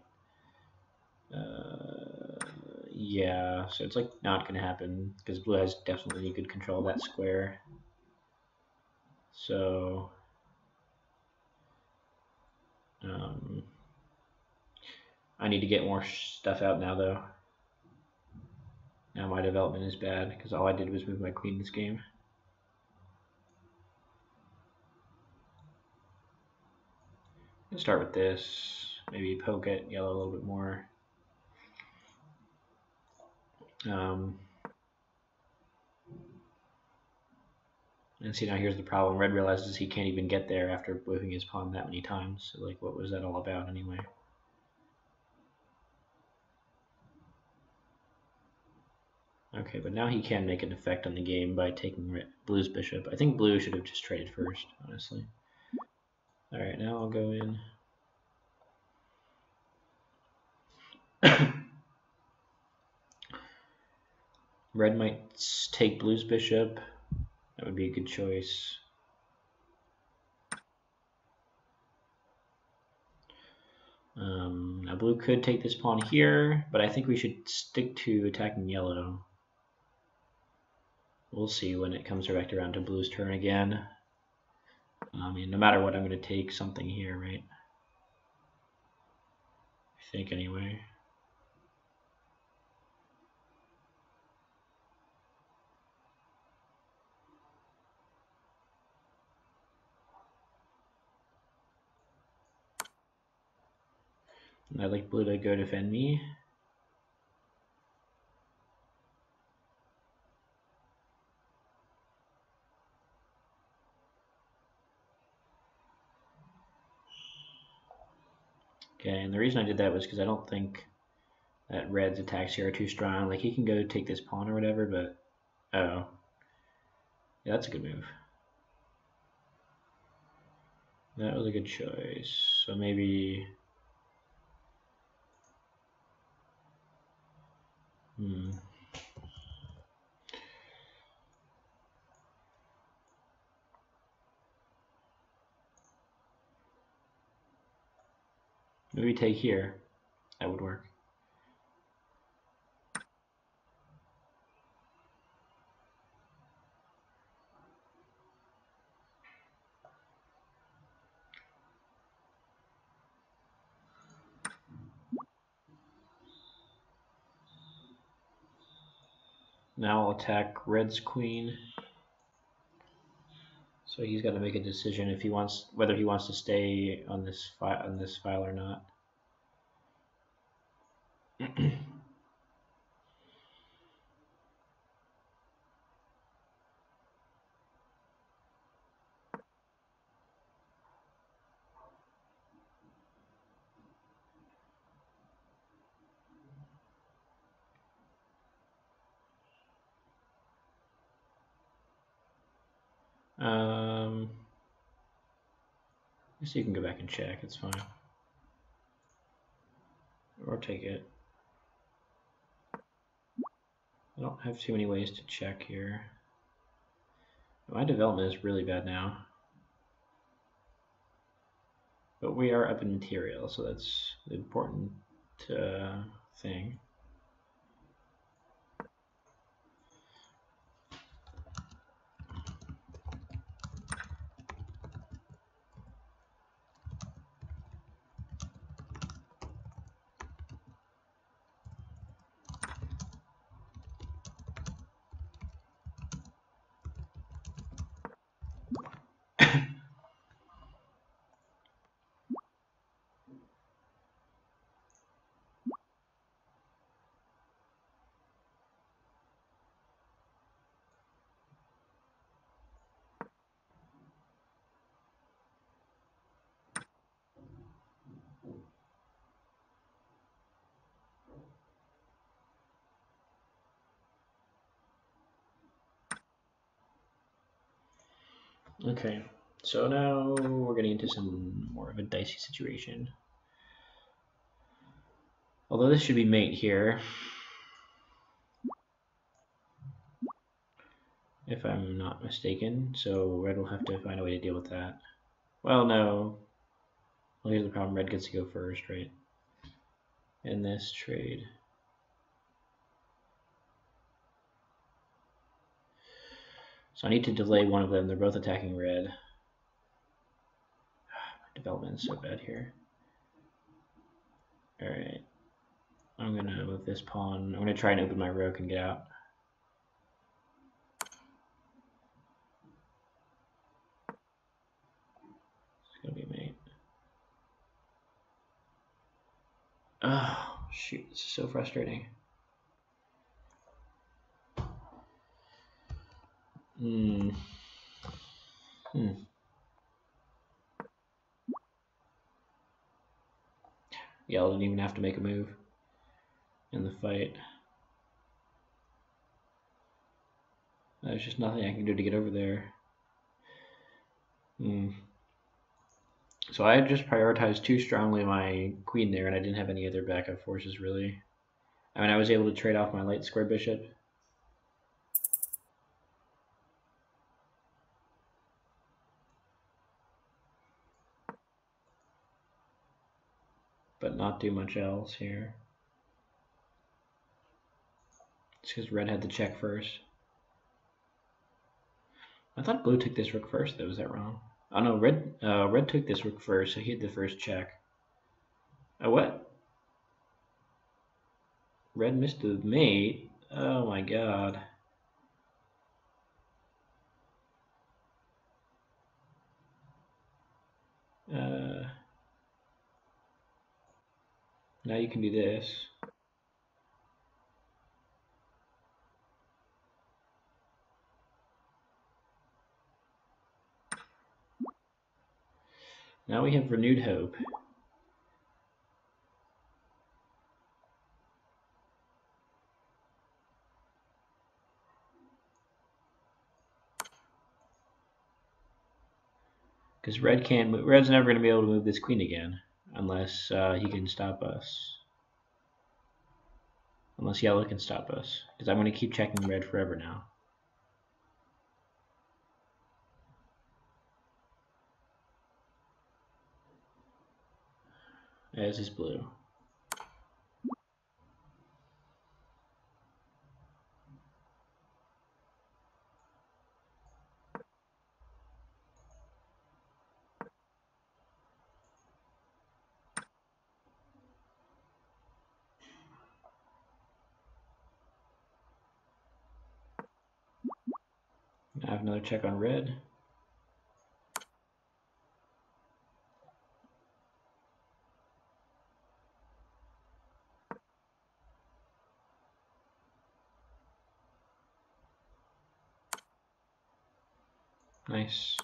Yeah, so it's like not gonna happen because blue has definitely good control of that square. So I need to get more stuff out now though. Now my development is bad because all I did was move my queen this game. Let's start with this. Maybe poke at yellow a little bit more. And see, now here's the problem. Red realizes he can't even get there after moving his pawn that many times. So, like, what was that all about anyway? Okay, but now he can make an effect on the game by taking blue's bishop. I think blue should have just traded first, honestly. Alright, now I'll go in. Red might take blue's bishop. That would be a good choice. Now blue could take this pawn here, but I think we should stick to attacking yellow. We'll see when it comes back around to blue's turn again. I mean, no matter what, I'm going to take something here, right? I think anyway. And I'd like blue to go defend me. Okay, and the reason I did that was because I don't think that red's attacks here are too strong. Like, he can go take this pawn or whatever, but... Oh. Yeah, that's a good move. That was a good choice. So maybe... Maybe take here. That would work. Now I'll attack red's queen. So he's got to make a decision if he wants, whether he wants to stay on this file or not. I guess you can go back and check, it's fine. Or take it. I don't have too many ways to check here. My development is really bad now. But we are up in material, so that's the important thing. Okay, so now we're getting into some more of a dicey situation. Although this should be mate here, if I'm not mistaken, so red will have to find a way to deal with that. Well, no. Well, here's the problem, red gets to go first, right? In this trade. So I need to delay one of them. They're both attacking red. My development is so bad here. Alright. I'm gonna move this pawn. I'm gonna try and open my rook and get out. It's gonna be mate. Oh shoot, this is so frustrating. Yellow didn't even have to make a move in the fight. There's just nothing I can do to get over there. So I just prioritized too strongly my queen there, and I didn't have any other backup forces really. I mean, I was able to trade off my light square bishop. But not do much else here. It's because red had to check first. I thought blue took this rook first, though. Was that wrong? Oh no, red took this rook first, so he had the first check. Oh, what? Red missed the mate? Oh my god. Now you can do this. Now we have renewed hope. Because red's never going to be able to move this queen again unless he can stop us. Unless yellow can stop us. Because I'm going to keep checking red forever now. As is blue. I have another check on red. Nice.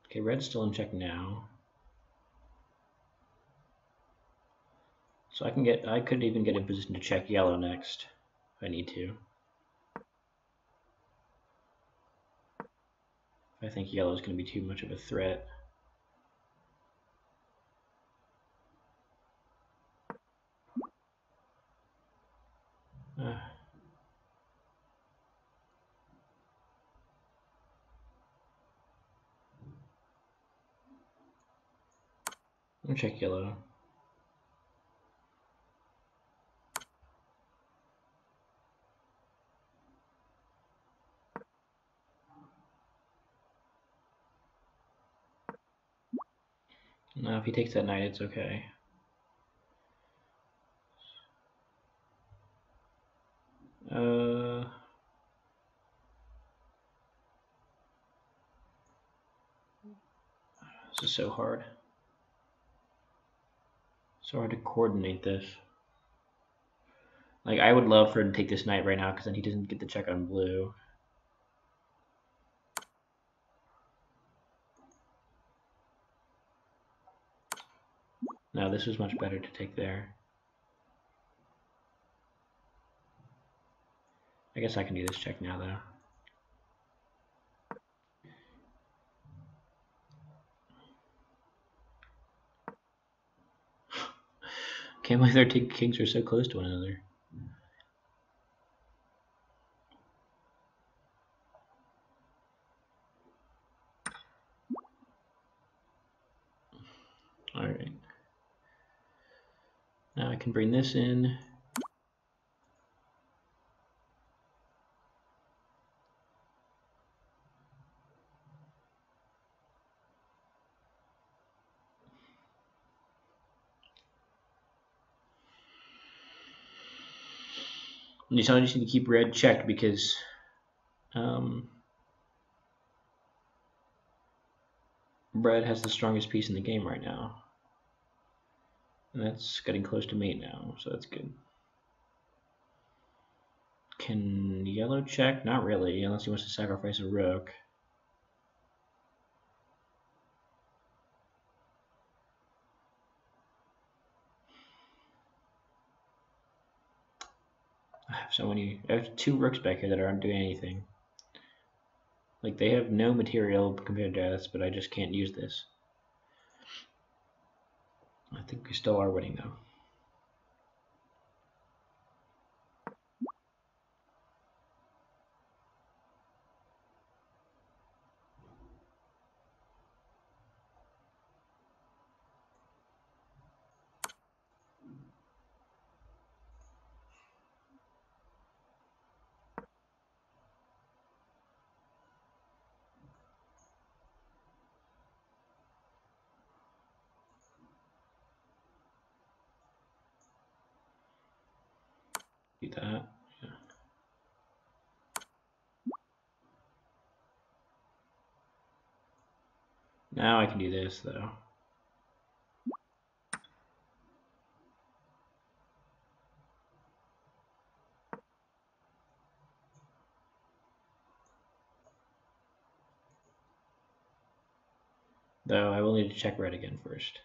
Okay, red's still in check now. So I could even get in position to check yellow next if I need to. I think yellow is going to be too much of a threat. I'll check yellow. Now if he takes that knight, it's okay. This is so hard. So hard to coordinate this. Like, I would love for him to take this knight right now, because then he doesn't get the check on blue. No, this was much better to take there. I guess I can do this check now, though. Can't believe their two kings are so close to one another. Alright. Now I can bring this in. You just need to keep red checked because red has the strongest piece in the game right now. And that's getting close to mate now, so that's good. Can yellow check? Not really, unless he wants to sacrifice a rook. I have so many. I have 2 rooks back here that aren't doing anything. Like, they have no material compared to us, but I just can't use this. I think we still are winning, though. Do that. Yeah. Now I can do this, though. Though I will need to check red again first.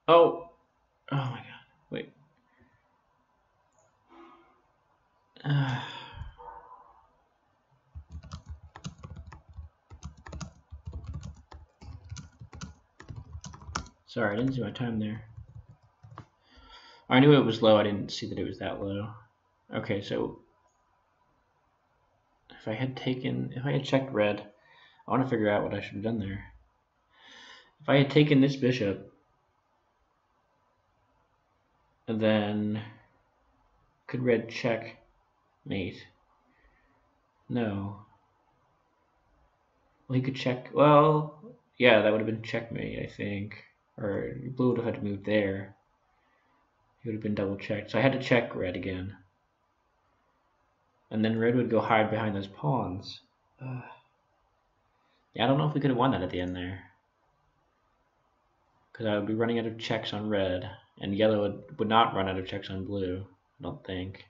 Oh! Oh my god. Wait. Sorry, I didn't see my time there. I knew it was low, I didn't see that it was that low. Okay, so if I had checked red, I want to figure out what I should have done there. If I had taken this bishop, and then could red check mate? No. Well, he could check. Well, yeah, that would have been checkmate, I think. Or blue would have had to move there. He would have been double checked. So I had to check red again. And then red would go hide behind those pawns. Yeah, I don't know if we could have won that at the end there. Because I would be running out of checks on red. And yellow would not run out of checks on blue, I don't think.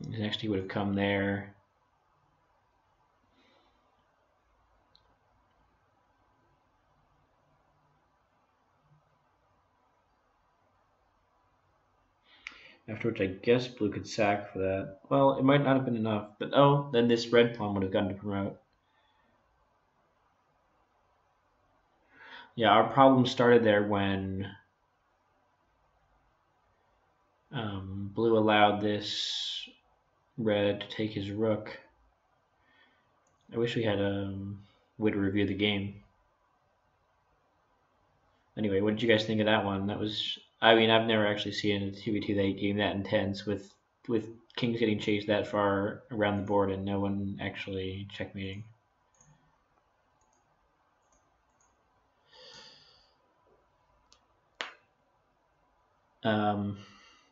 Next he would have come there. After which I guess blue could sack for that. Well, it might not have been enough, but oh, then this red pawn would have gotten to promote. Yeah, our problem started there when blue allowed this red to take his rook. I wish we had a way to review the game. Anyway, what did you guys think of that one? That was, I mean, I've never actually seen a 2v2 game that intense with kings getting chased that far around the board and no one actually checkmating.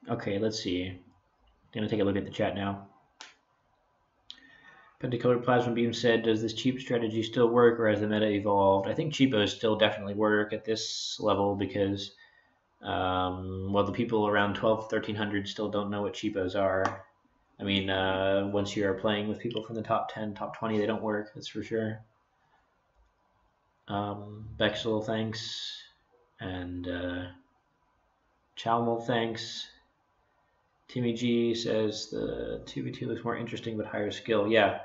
Okay, let's see. Gonna take a look at the chat now. Pentacolored Plasma Beam said, does this cheap strategy still work or has the meta evolved? I think cheapos still definitely work at this level because, well, the people around 1300 still don't know what cheapos are. I mean, once you are playing with people from the top 10, top 20, they don't work, that's for sure. Bexel, thanks. And Chalmel, thanks. Timmy G says the 2v2 looks more interesting but higher skill. Yeah,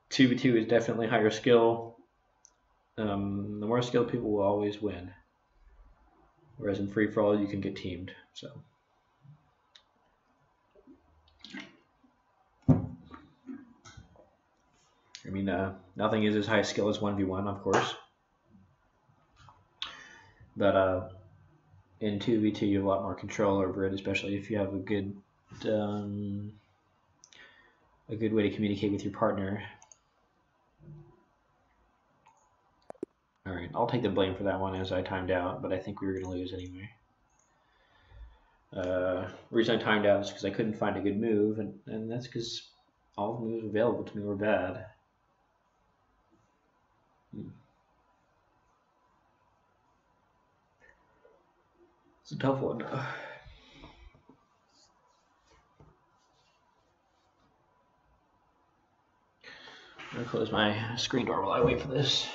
2v2 is definitely higher skill. The more skilled people will always win. Whereas in free for all, you can get teamed. So I mean, nothing is as high skill as 1v1, of course. But in 2v2, you have a lot more control over it, especially if you have a good way to communicate with your partner. All right, I'll take the blame for that one as I timed out, but I think we were going to lose anyway. The reason I timed out is because I couldn't find a good move, and that's because all the moves available to me were bad. It's a tough one. I'm going to close my screen door while I wait for this.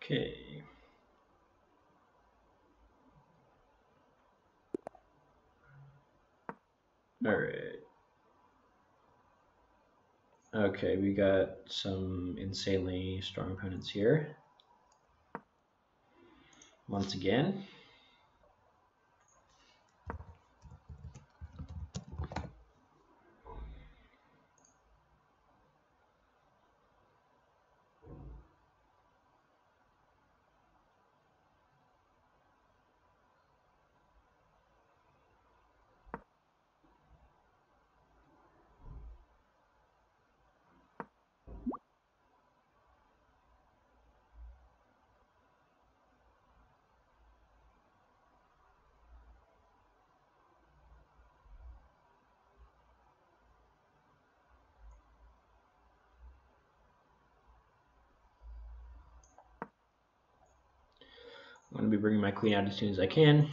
Okay. All right. Okay, we got some insanely strong opponents here. Once again. I'm going to be bringing my queen out as soon as I can.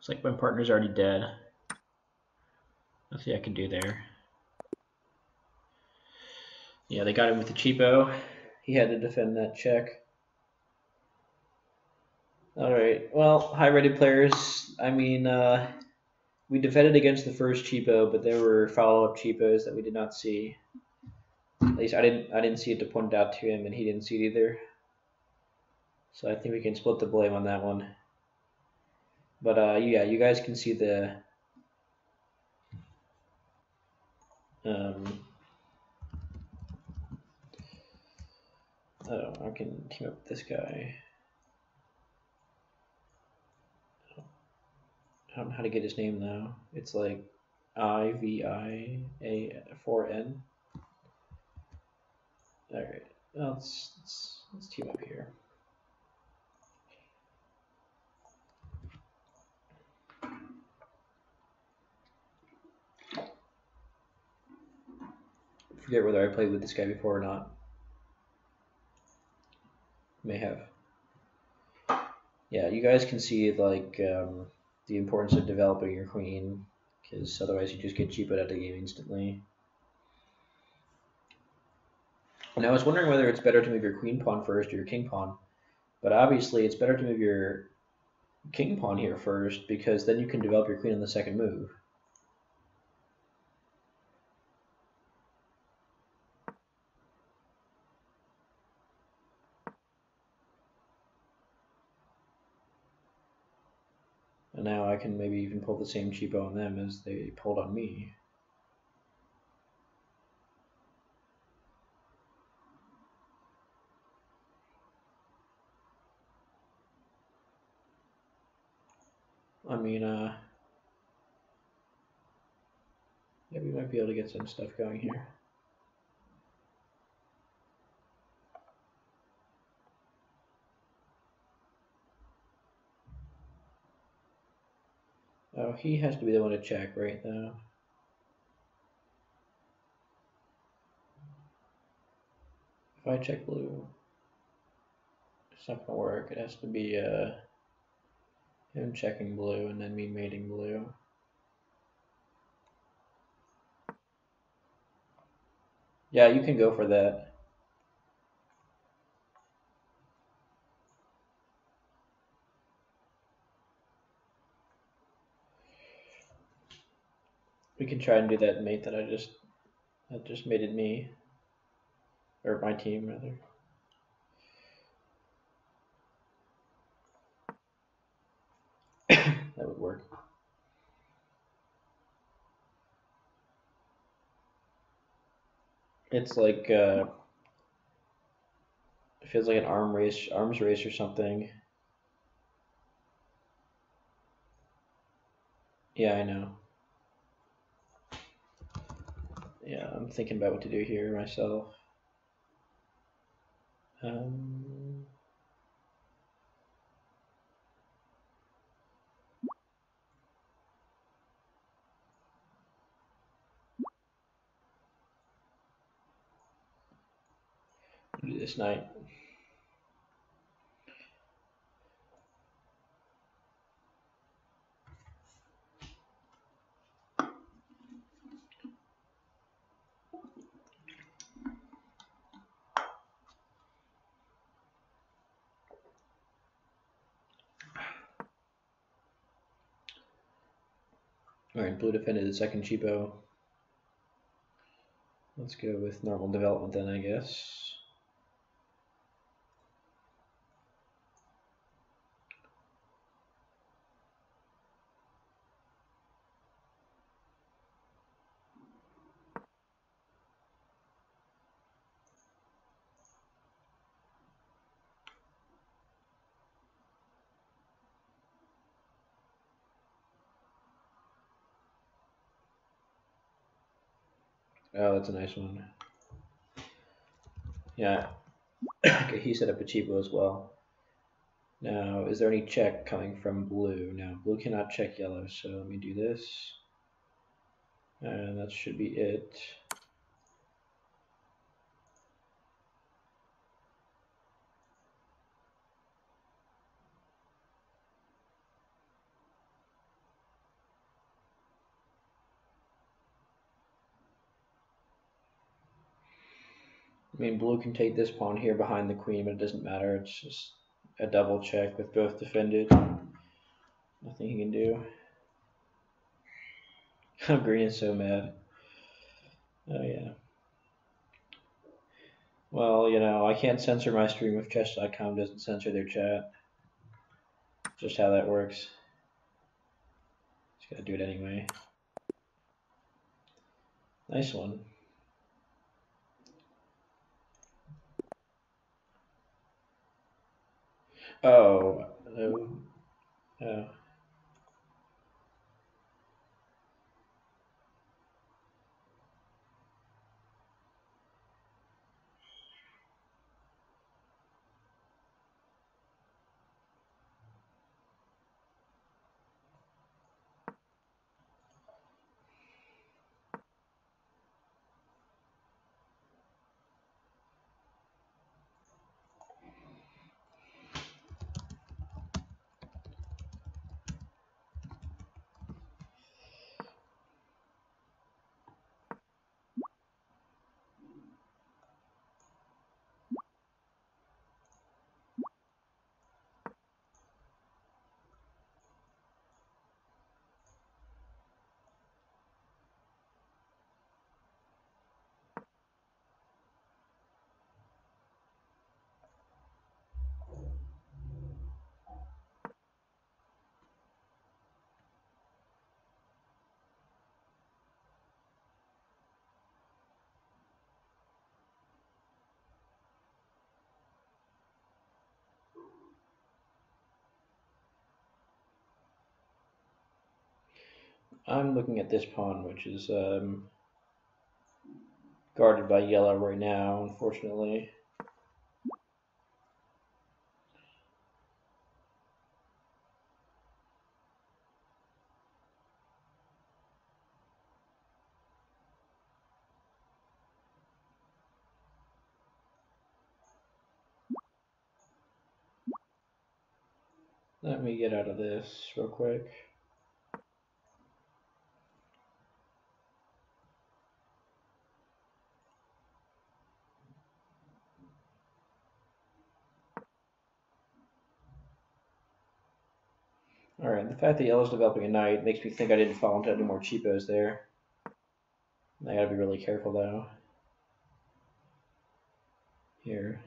Looks like my partner's already dead. Nothing I can do there. Yeah, they got him with the cheapo. He had to defend that check. Alright, well, high-rated players, I mean, we defended against the first cheapo, but there were follow-up cheapos that we did not see. At least I didn't see it to point out to him, and he didn't see it either. So I think we can split the blame on that one. But yeah, you guys can see the I can team up with this guy. I don't know how to get his name though. It's like IVIA4N. All right, well, let's team up here. Forget whether I played with this guy before or not. May have. Yeah, you guys can see like the importance of developing your queen, because otherwise you just get cheapoed out of the game instantly. And I was wondering whether it's better to move your queen pawn first or your king pawn, but obviously it's better to move your king pawn here first, because then you can develop your queen on the second move. And now I can maybe even pull the same cheapo on them as they pulled on me. I mean, yeah, we might be able to get some stuff going here. Oh, he has to be the one to check right now. If I check blue, it's not gonna work. It has to be him checking blue and then me mating blue. Yeah, you can go for that. We can try and do that mate that just mated me. Or my team, rather. That would work. It's like, it feels like an arms race or something. Yeah, I know. Yeah, I'm thinking about what to do here myself. Um, do this night. Alright, blue defended the second cheapo. Let's go with normal development then, I guess. Oh, that's a nice one. Yeah. Okay, he set up a cheapo as well. Now, is there any check coming from blue? Now, blue cannot check yellow, so let me do this. And that should be it. I mean, blue can take this pawn here behind the queen, but it doesn't matter. It's just a double check with both defended. Nothing he can do. Green is so mad. Oh, yeah. Well, you know, I can't censor my stream if chess.com doesn't censor their chat. Just how that works. Just gotta do it anyway. Nice one. Oh. Oh. I'm looking at this pawn, which is guarded by yellow right now, unfortunately. Let me get out of this real quick. Alright, the fact that yellow's developing a knight makes me think I didn't fall into any more cheapos there. I gotta be really careful though. Here.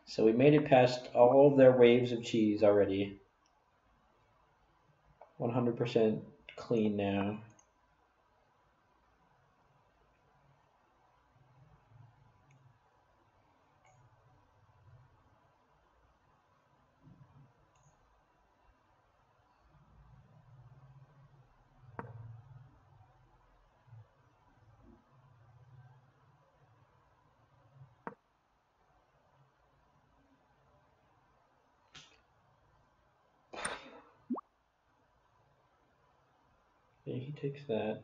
So we made it past all of their waves of cheese already. 100% clean now. Okay, he takes that.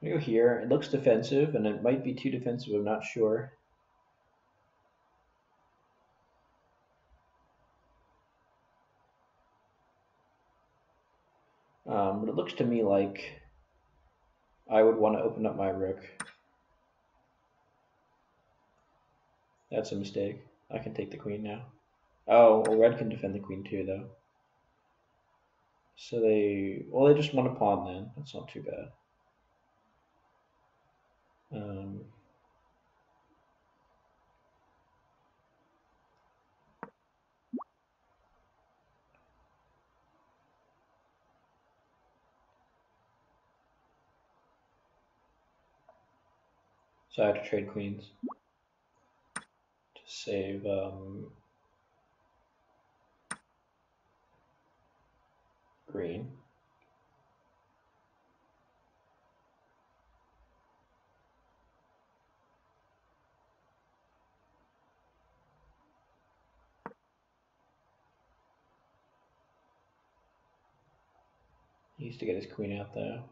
We go here. It looks defensive, and it might be too defensive. I'm not sure. But it looks to me like I would want to open up my rook. That's a mistake. I can take the queen now. Oh, well, red can defend the queen too, though. So they just want a pawn then. That's not too bad. So I have to trade queens to save green. He needs to get his queen out though.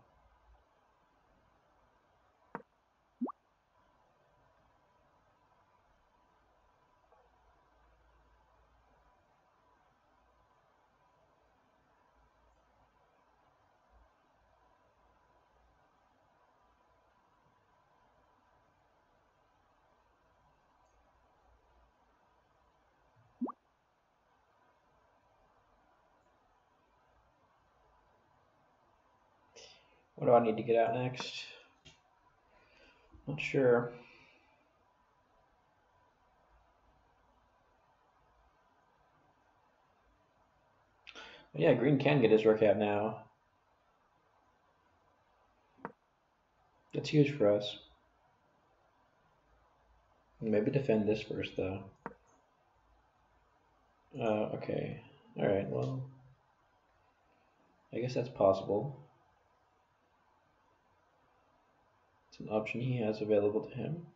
What do I need to get out next? Not sure. But yeah, green can get his rook out now. That's huge for us. Maybe defend this first though. Okay. Alright, well. I guess that's possible. It's an option he has available to him.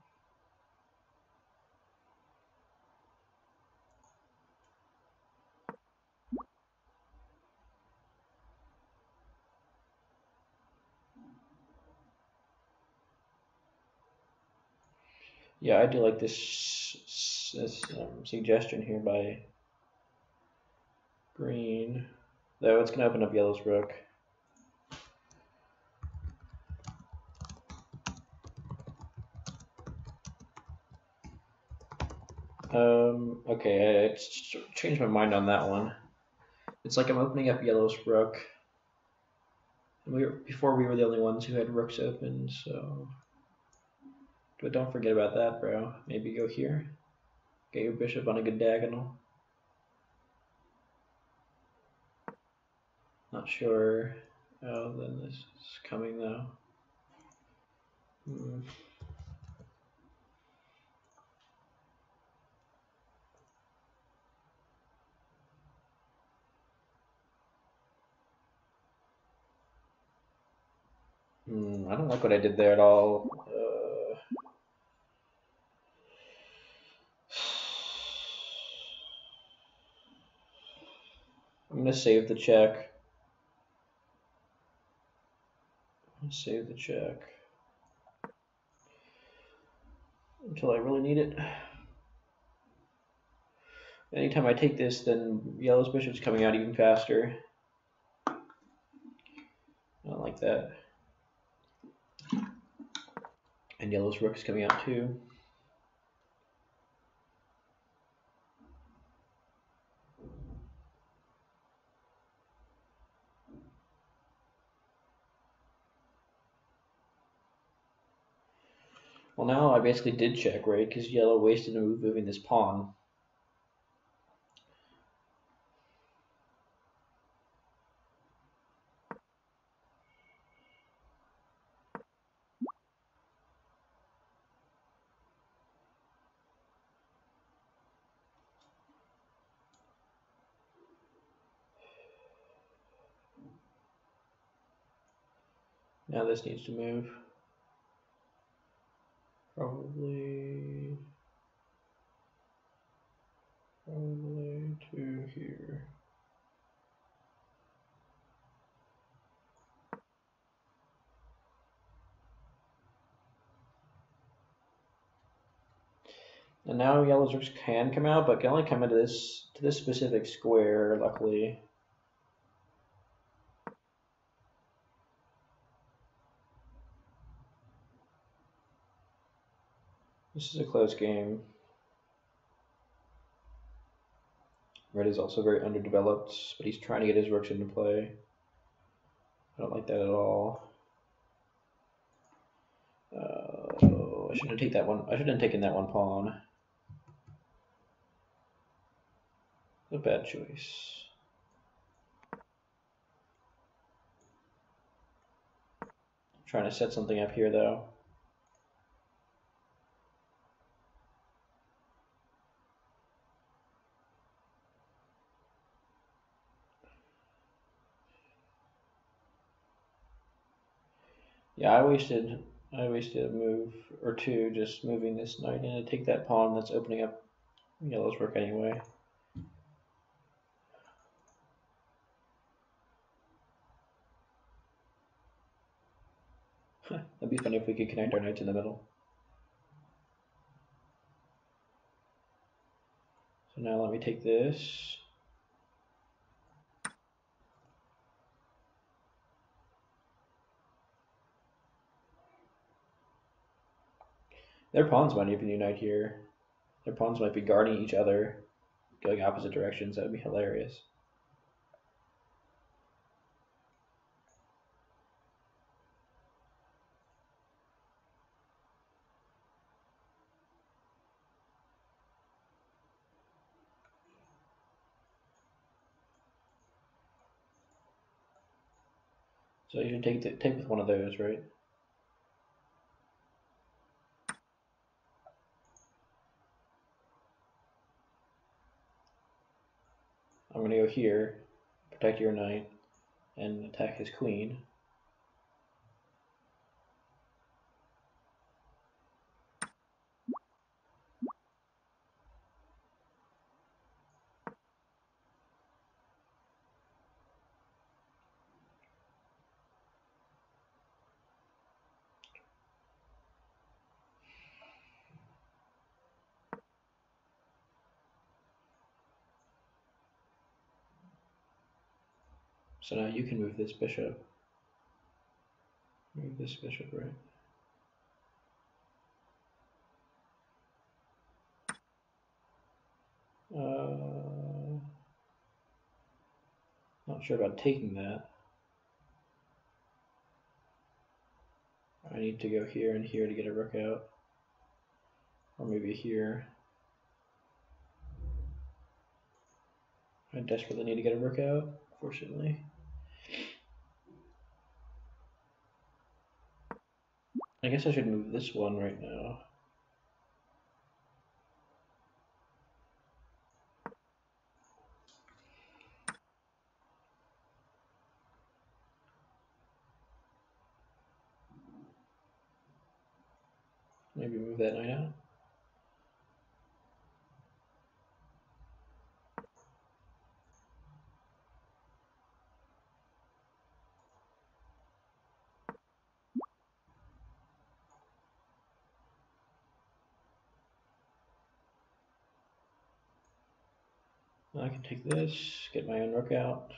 Yeah, I do like this suggestion here by green, though it's going to open up yellow's rook. Okay, I changed my mind on that one. It's like I'm opening up yellow's rook. And before we were the only ones who had rooks open, so. But don't forget about that, bro. Maybe go here. Get your bishop on a good diagonal. Not sure how then this is coming though. I don't like what I did there at all. I'm gonna save the check. Save the check until I really need it. Anytime I take this, then yellow's bishop's coming out even faster. I don't like that. And yellow's rook is coming out too. Well, now I basically did check, right? Because yellow wasted a move moving this pawn. Now this needs to move. Probably to here. And now yellow's rooks can come out, but can only come into this specific square, luckily. This is a close game. Red is also very underdeveloped, but he's trying to get his rooks into play. I don't like that at all. I shouldn't have taken that one. I shouldn't have taken that one pawn. A bad choice. I'm trying to set something up here though. Yeah, I wasted a move or two just moving this knight in to take that pawn that's opening up yellow's rook anyway. That'd be funny if we could connect our knights in the middle. So now let me take this. Their pawns might even unite here. Their pawns might be guarding each other, going opposite directions. That would be hilarious. So you should take with one of those, right? I'm going to go here, protect your knight, and attack his queen. So now you can move this bishop. Move this bishop, right? Not sure about taking that. I need to go here and here to get a rook out. Or maybe here. I desperately need to get a rook out, fortunately. I guess I should move this one right now. Maybe move that knight out. I can take this, get my own rook out.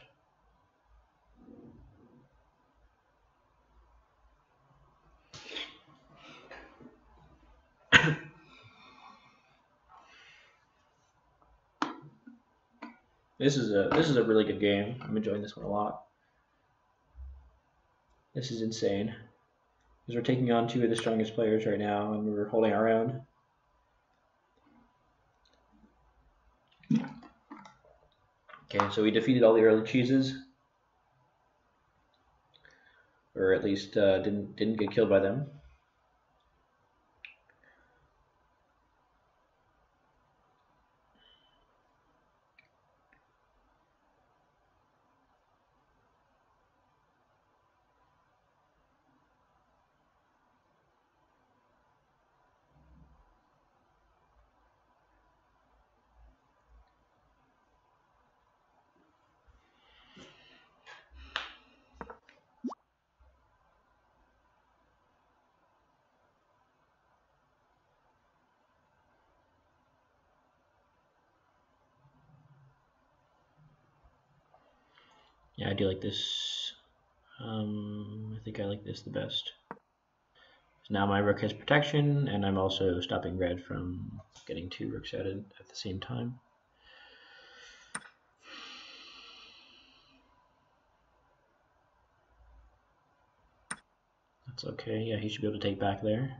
This is a really good game. I'm enjoying this one a lot. This is insane. Because we're taking on two of the strongest players right now, and we're holding our own. Okay, so we defeated all the early cheeses, or at least didn't get killed by them. Yeah, I do like this. I think I like this the best. So now my rook has protection, and I'm also stopping red from getting two rooks added at the same time. That's okay. Yeah, he should be able to take back there.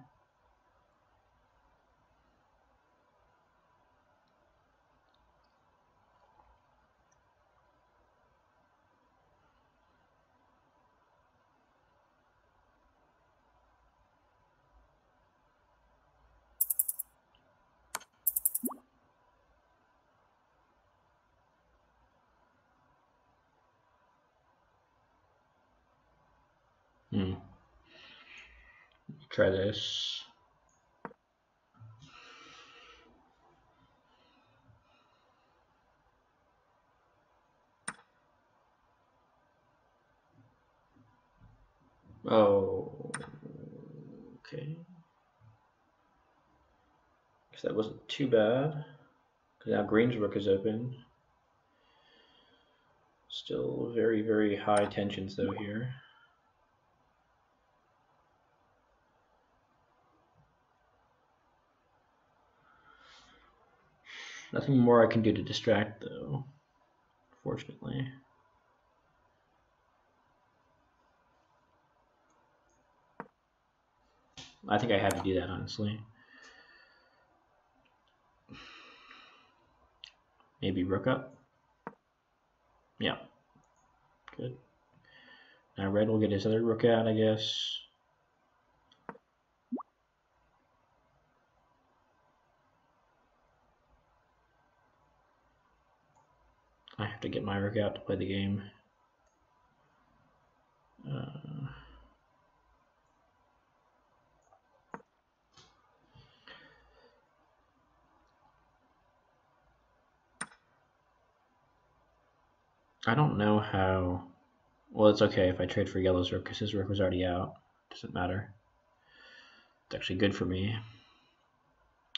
Try this. Oh, okay. Guess that wasn't too bad. Because now green's rook is open. Still very, very high tensions though here. Nothing more I can do to distract though, fortunately. I think I had to do that, honestly. Maybe rook up. Yeah, good. Now red will get his other rook out, I guess. I have to get my rook out to play the game. I don't know how. Well, it's okay if I trade for yellow's rook because his rook was already out. Doesn't matter. It's actually good for me.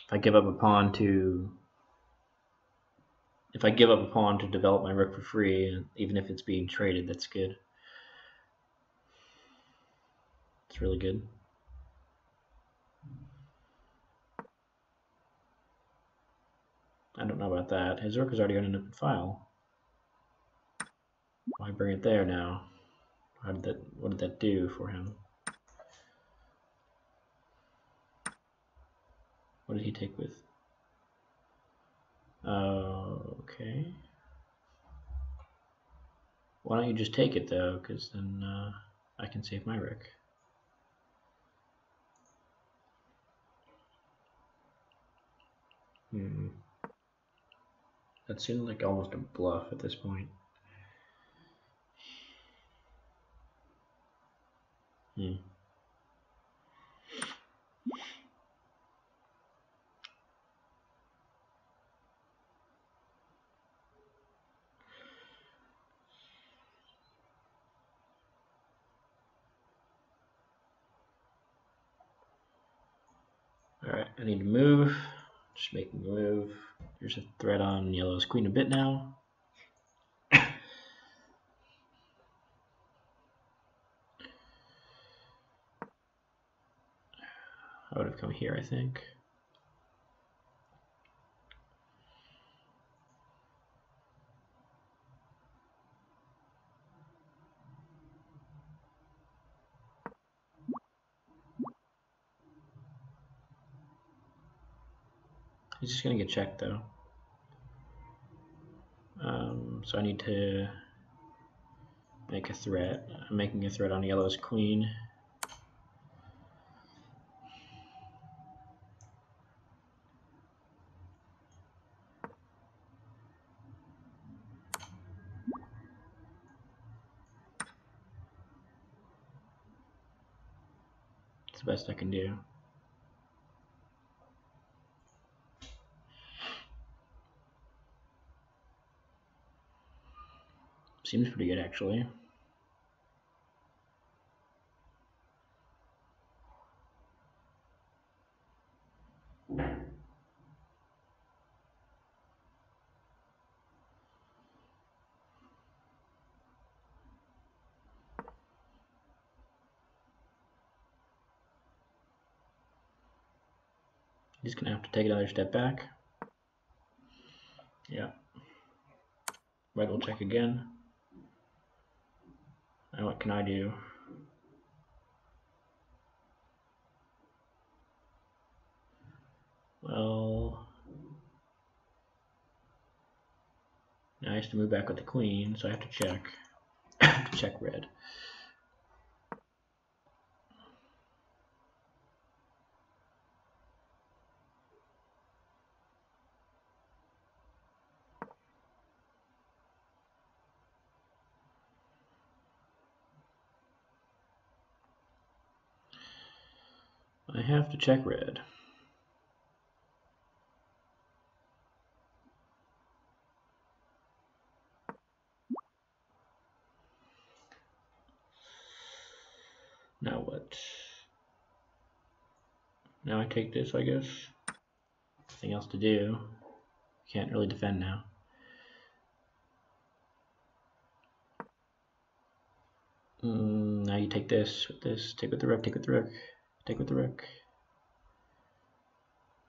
If I give up a pawn to develop my rook for free, even if it's being traded, that's good. It's really good. I don't know about that. His rook is already on an open file. Why bring it there now? What did that do for him? What did he take with? Okay. Why don't you just take it though? Because then I can save my rook. That seemed like almost a bluff at this point. I need to move. Just making a move. There's a threat on yellow's queen a bit now. I would have come here, I think. He's just gonna get checked though. So I need to make a threat. I'm making a threat on yellow's queen. It's the best I can do. Seems pretty good actually. He's gonna have to take another step back. Yeah. Red will check again. And what can I do? Well, now I have to move back with the queen, so I have to check. To check red. I have to check red. Now what? Now I take this, I guess. Nothing else to do. Can't really defend now. Now you take this with this. Take with the rook, take with the rook, take with the rook.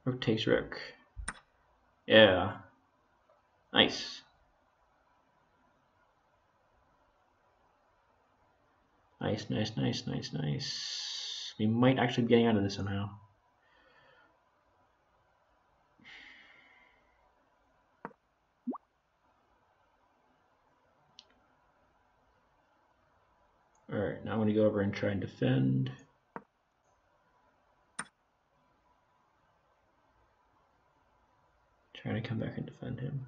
Rook takes rook. Yeah. Nice. Nice, nice, nice, nice, nice. We might actually be getting out of this somehow. Alright, now I'm going to go over and try and defend. Trying to come back and defend him.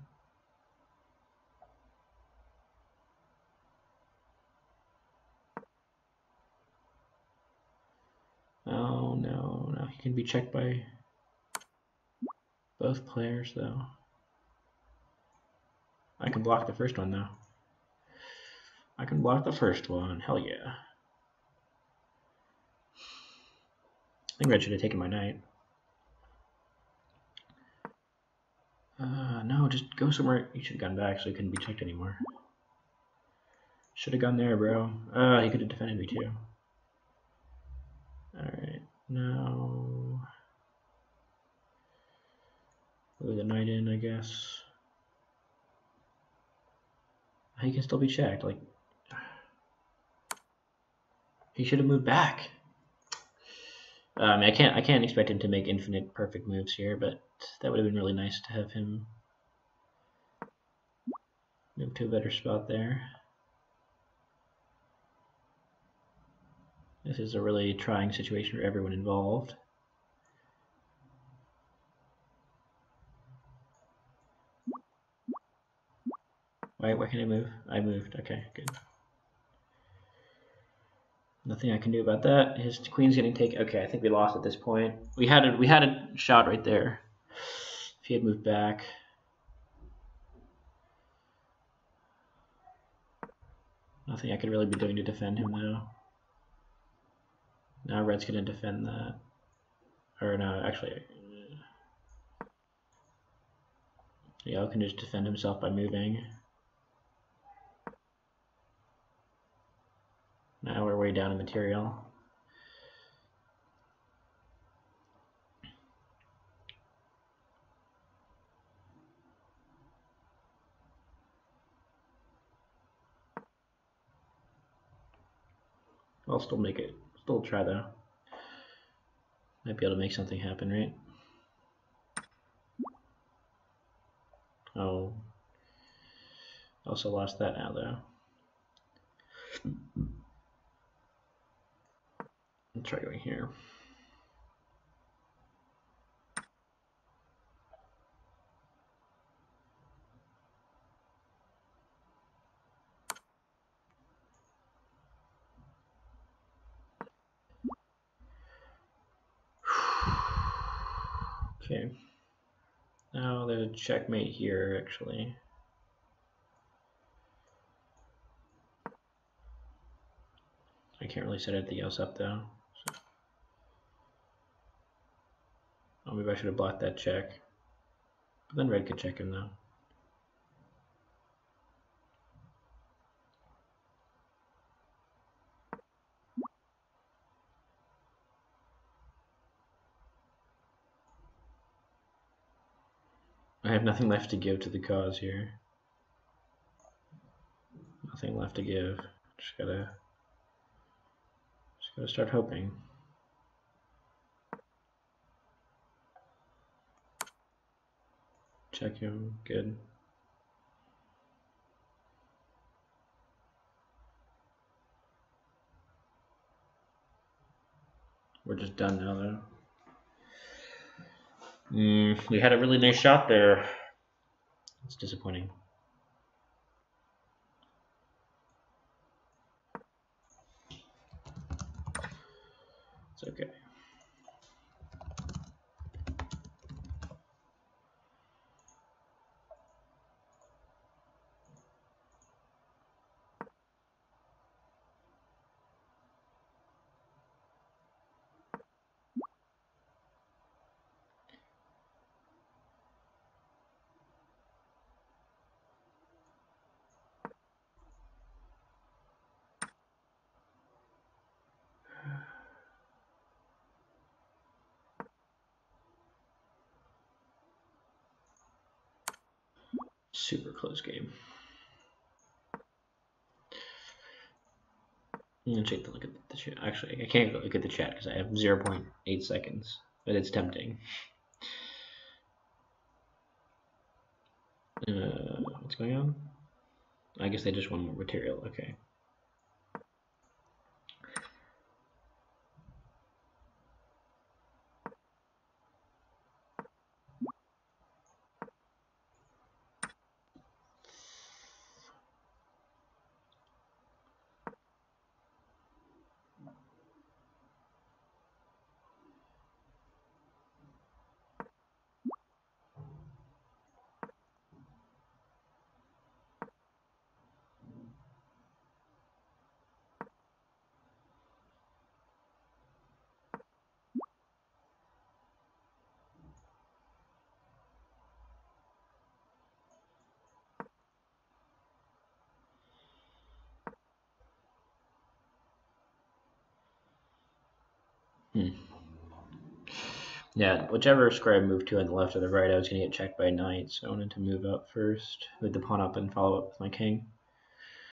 Oh no, no, he can be checked by both players though. I can block the first one though. I can block the first one, hell yeah. I think Red should have taken my knight. No, just go somewhere. You should have gone back so he couldn't be checked anymore. Should have gone there, bro. He could have defended me too. Alright, now move the knight in, I guess. He can still be checked. Like, he should have moved back. I can't expect him to make infinite perfect moves here, but that would have been really nice to have him move to a better spot there. This is a really trying situation for everyone involved. Why can I move? I moved. Okay, good. Nothing I can do about that. His queen's getting taken. Okay, I think we lost at this point. We had a shot right there. If he had moved back. Nothing I could really be doing to defend him though. Now Red's gonna defend that. Or no, actually, So yellow can just defend himself by moving. Now we're way down in material. I'll still make it. Still try though. Might be able to make something happen, right? Oh. Also lost that now though. I'll try going here. Okay. Now there's a checkmate here, actually. I can't really set anything else up though. So. Oh, maybe I should have blocked that check. But then red could check him though. I have nothing left to give to the cause here. Nothing left to give. Just gotta start hoping. Check him. Good. We're just done now though. We had a really nice shot there. It's disappointing. It's okay. Super close game. I'm gonna take a look at the chat. Actually, I can't look at the chat because I have 0.8 seconds, but it's tempting. What's going on? I guess they just want more material. Okay. Yeah, whichever square I moved to on the left or the right, I was going to get checked by knight, so I wanted to move up first with the pawn up and follow up with my king.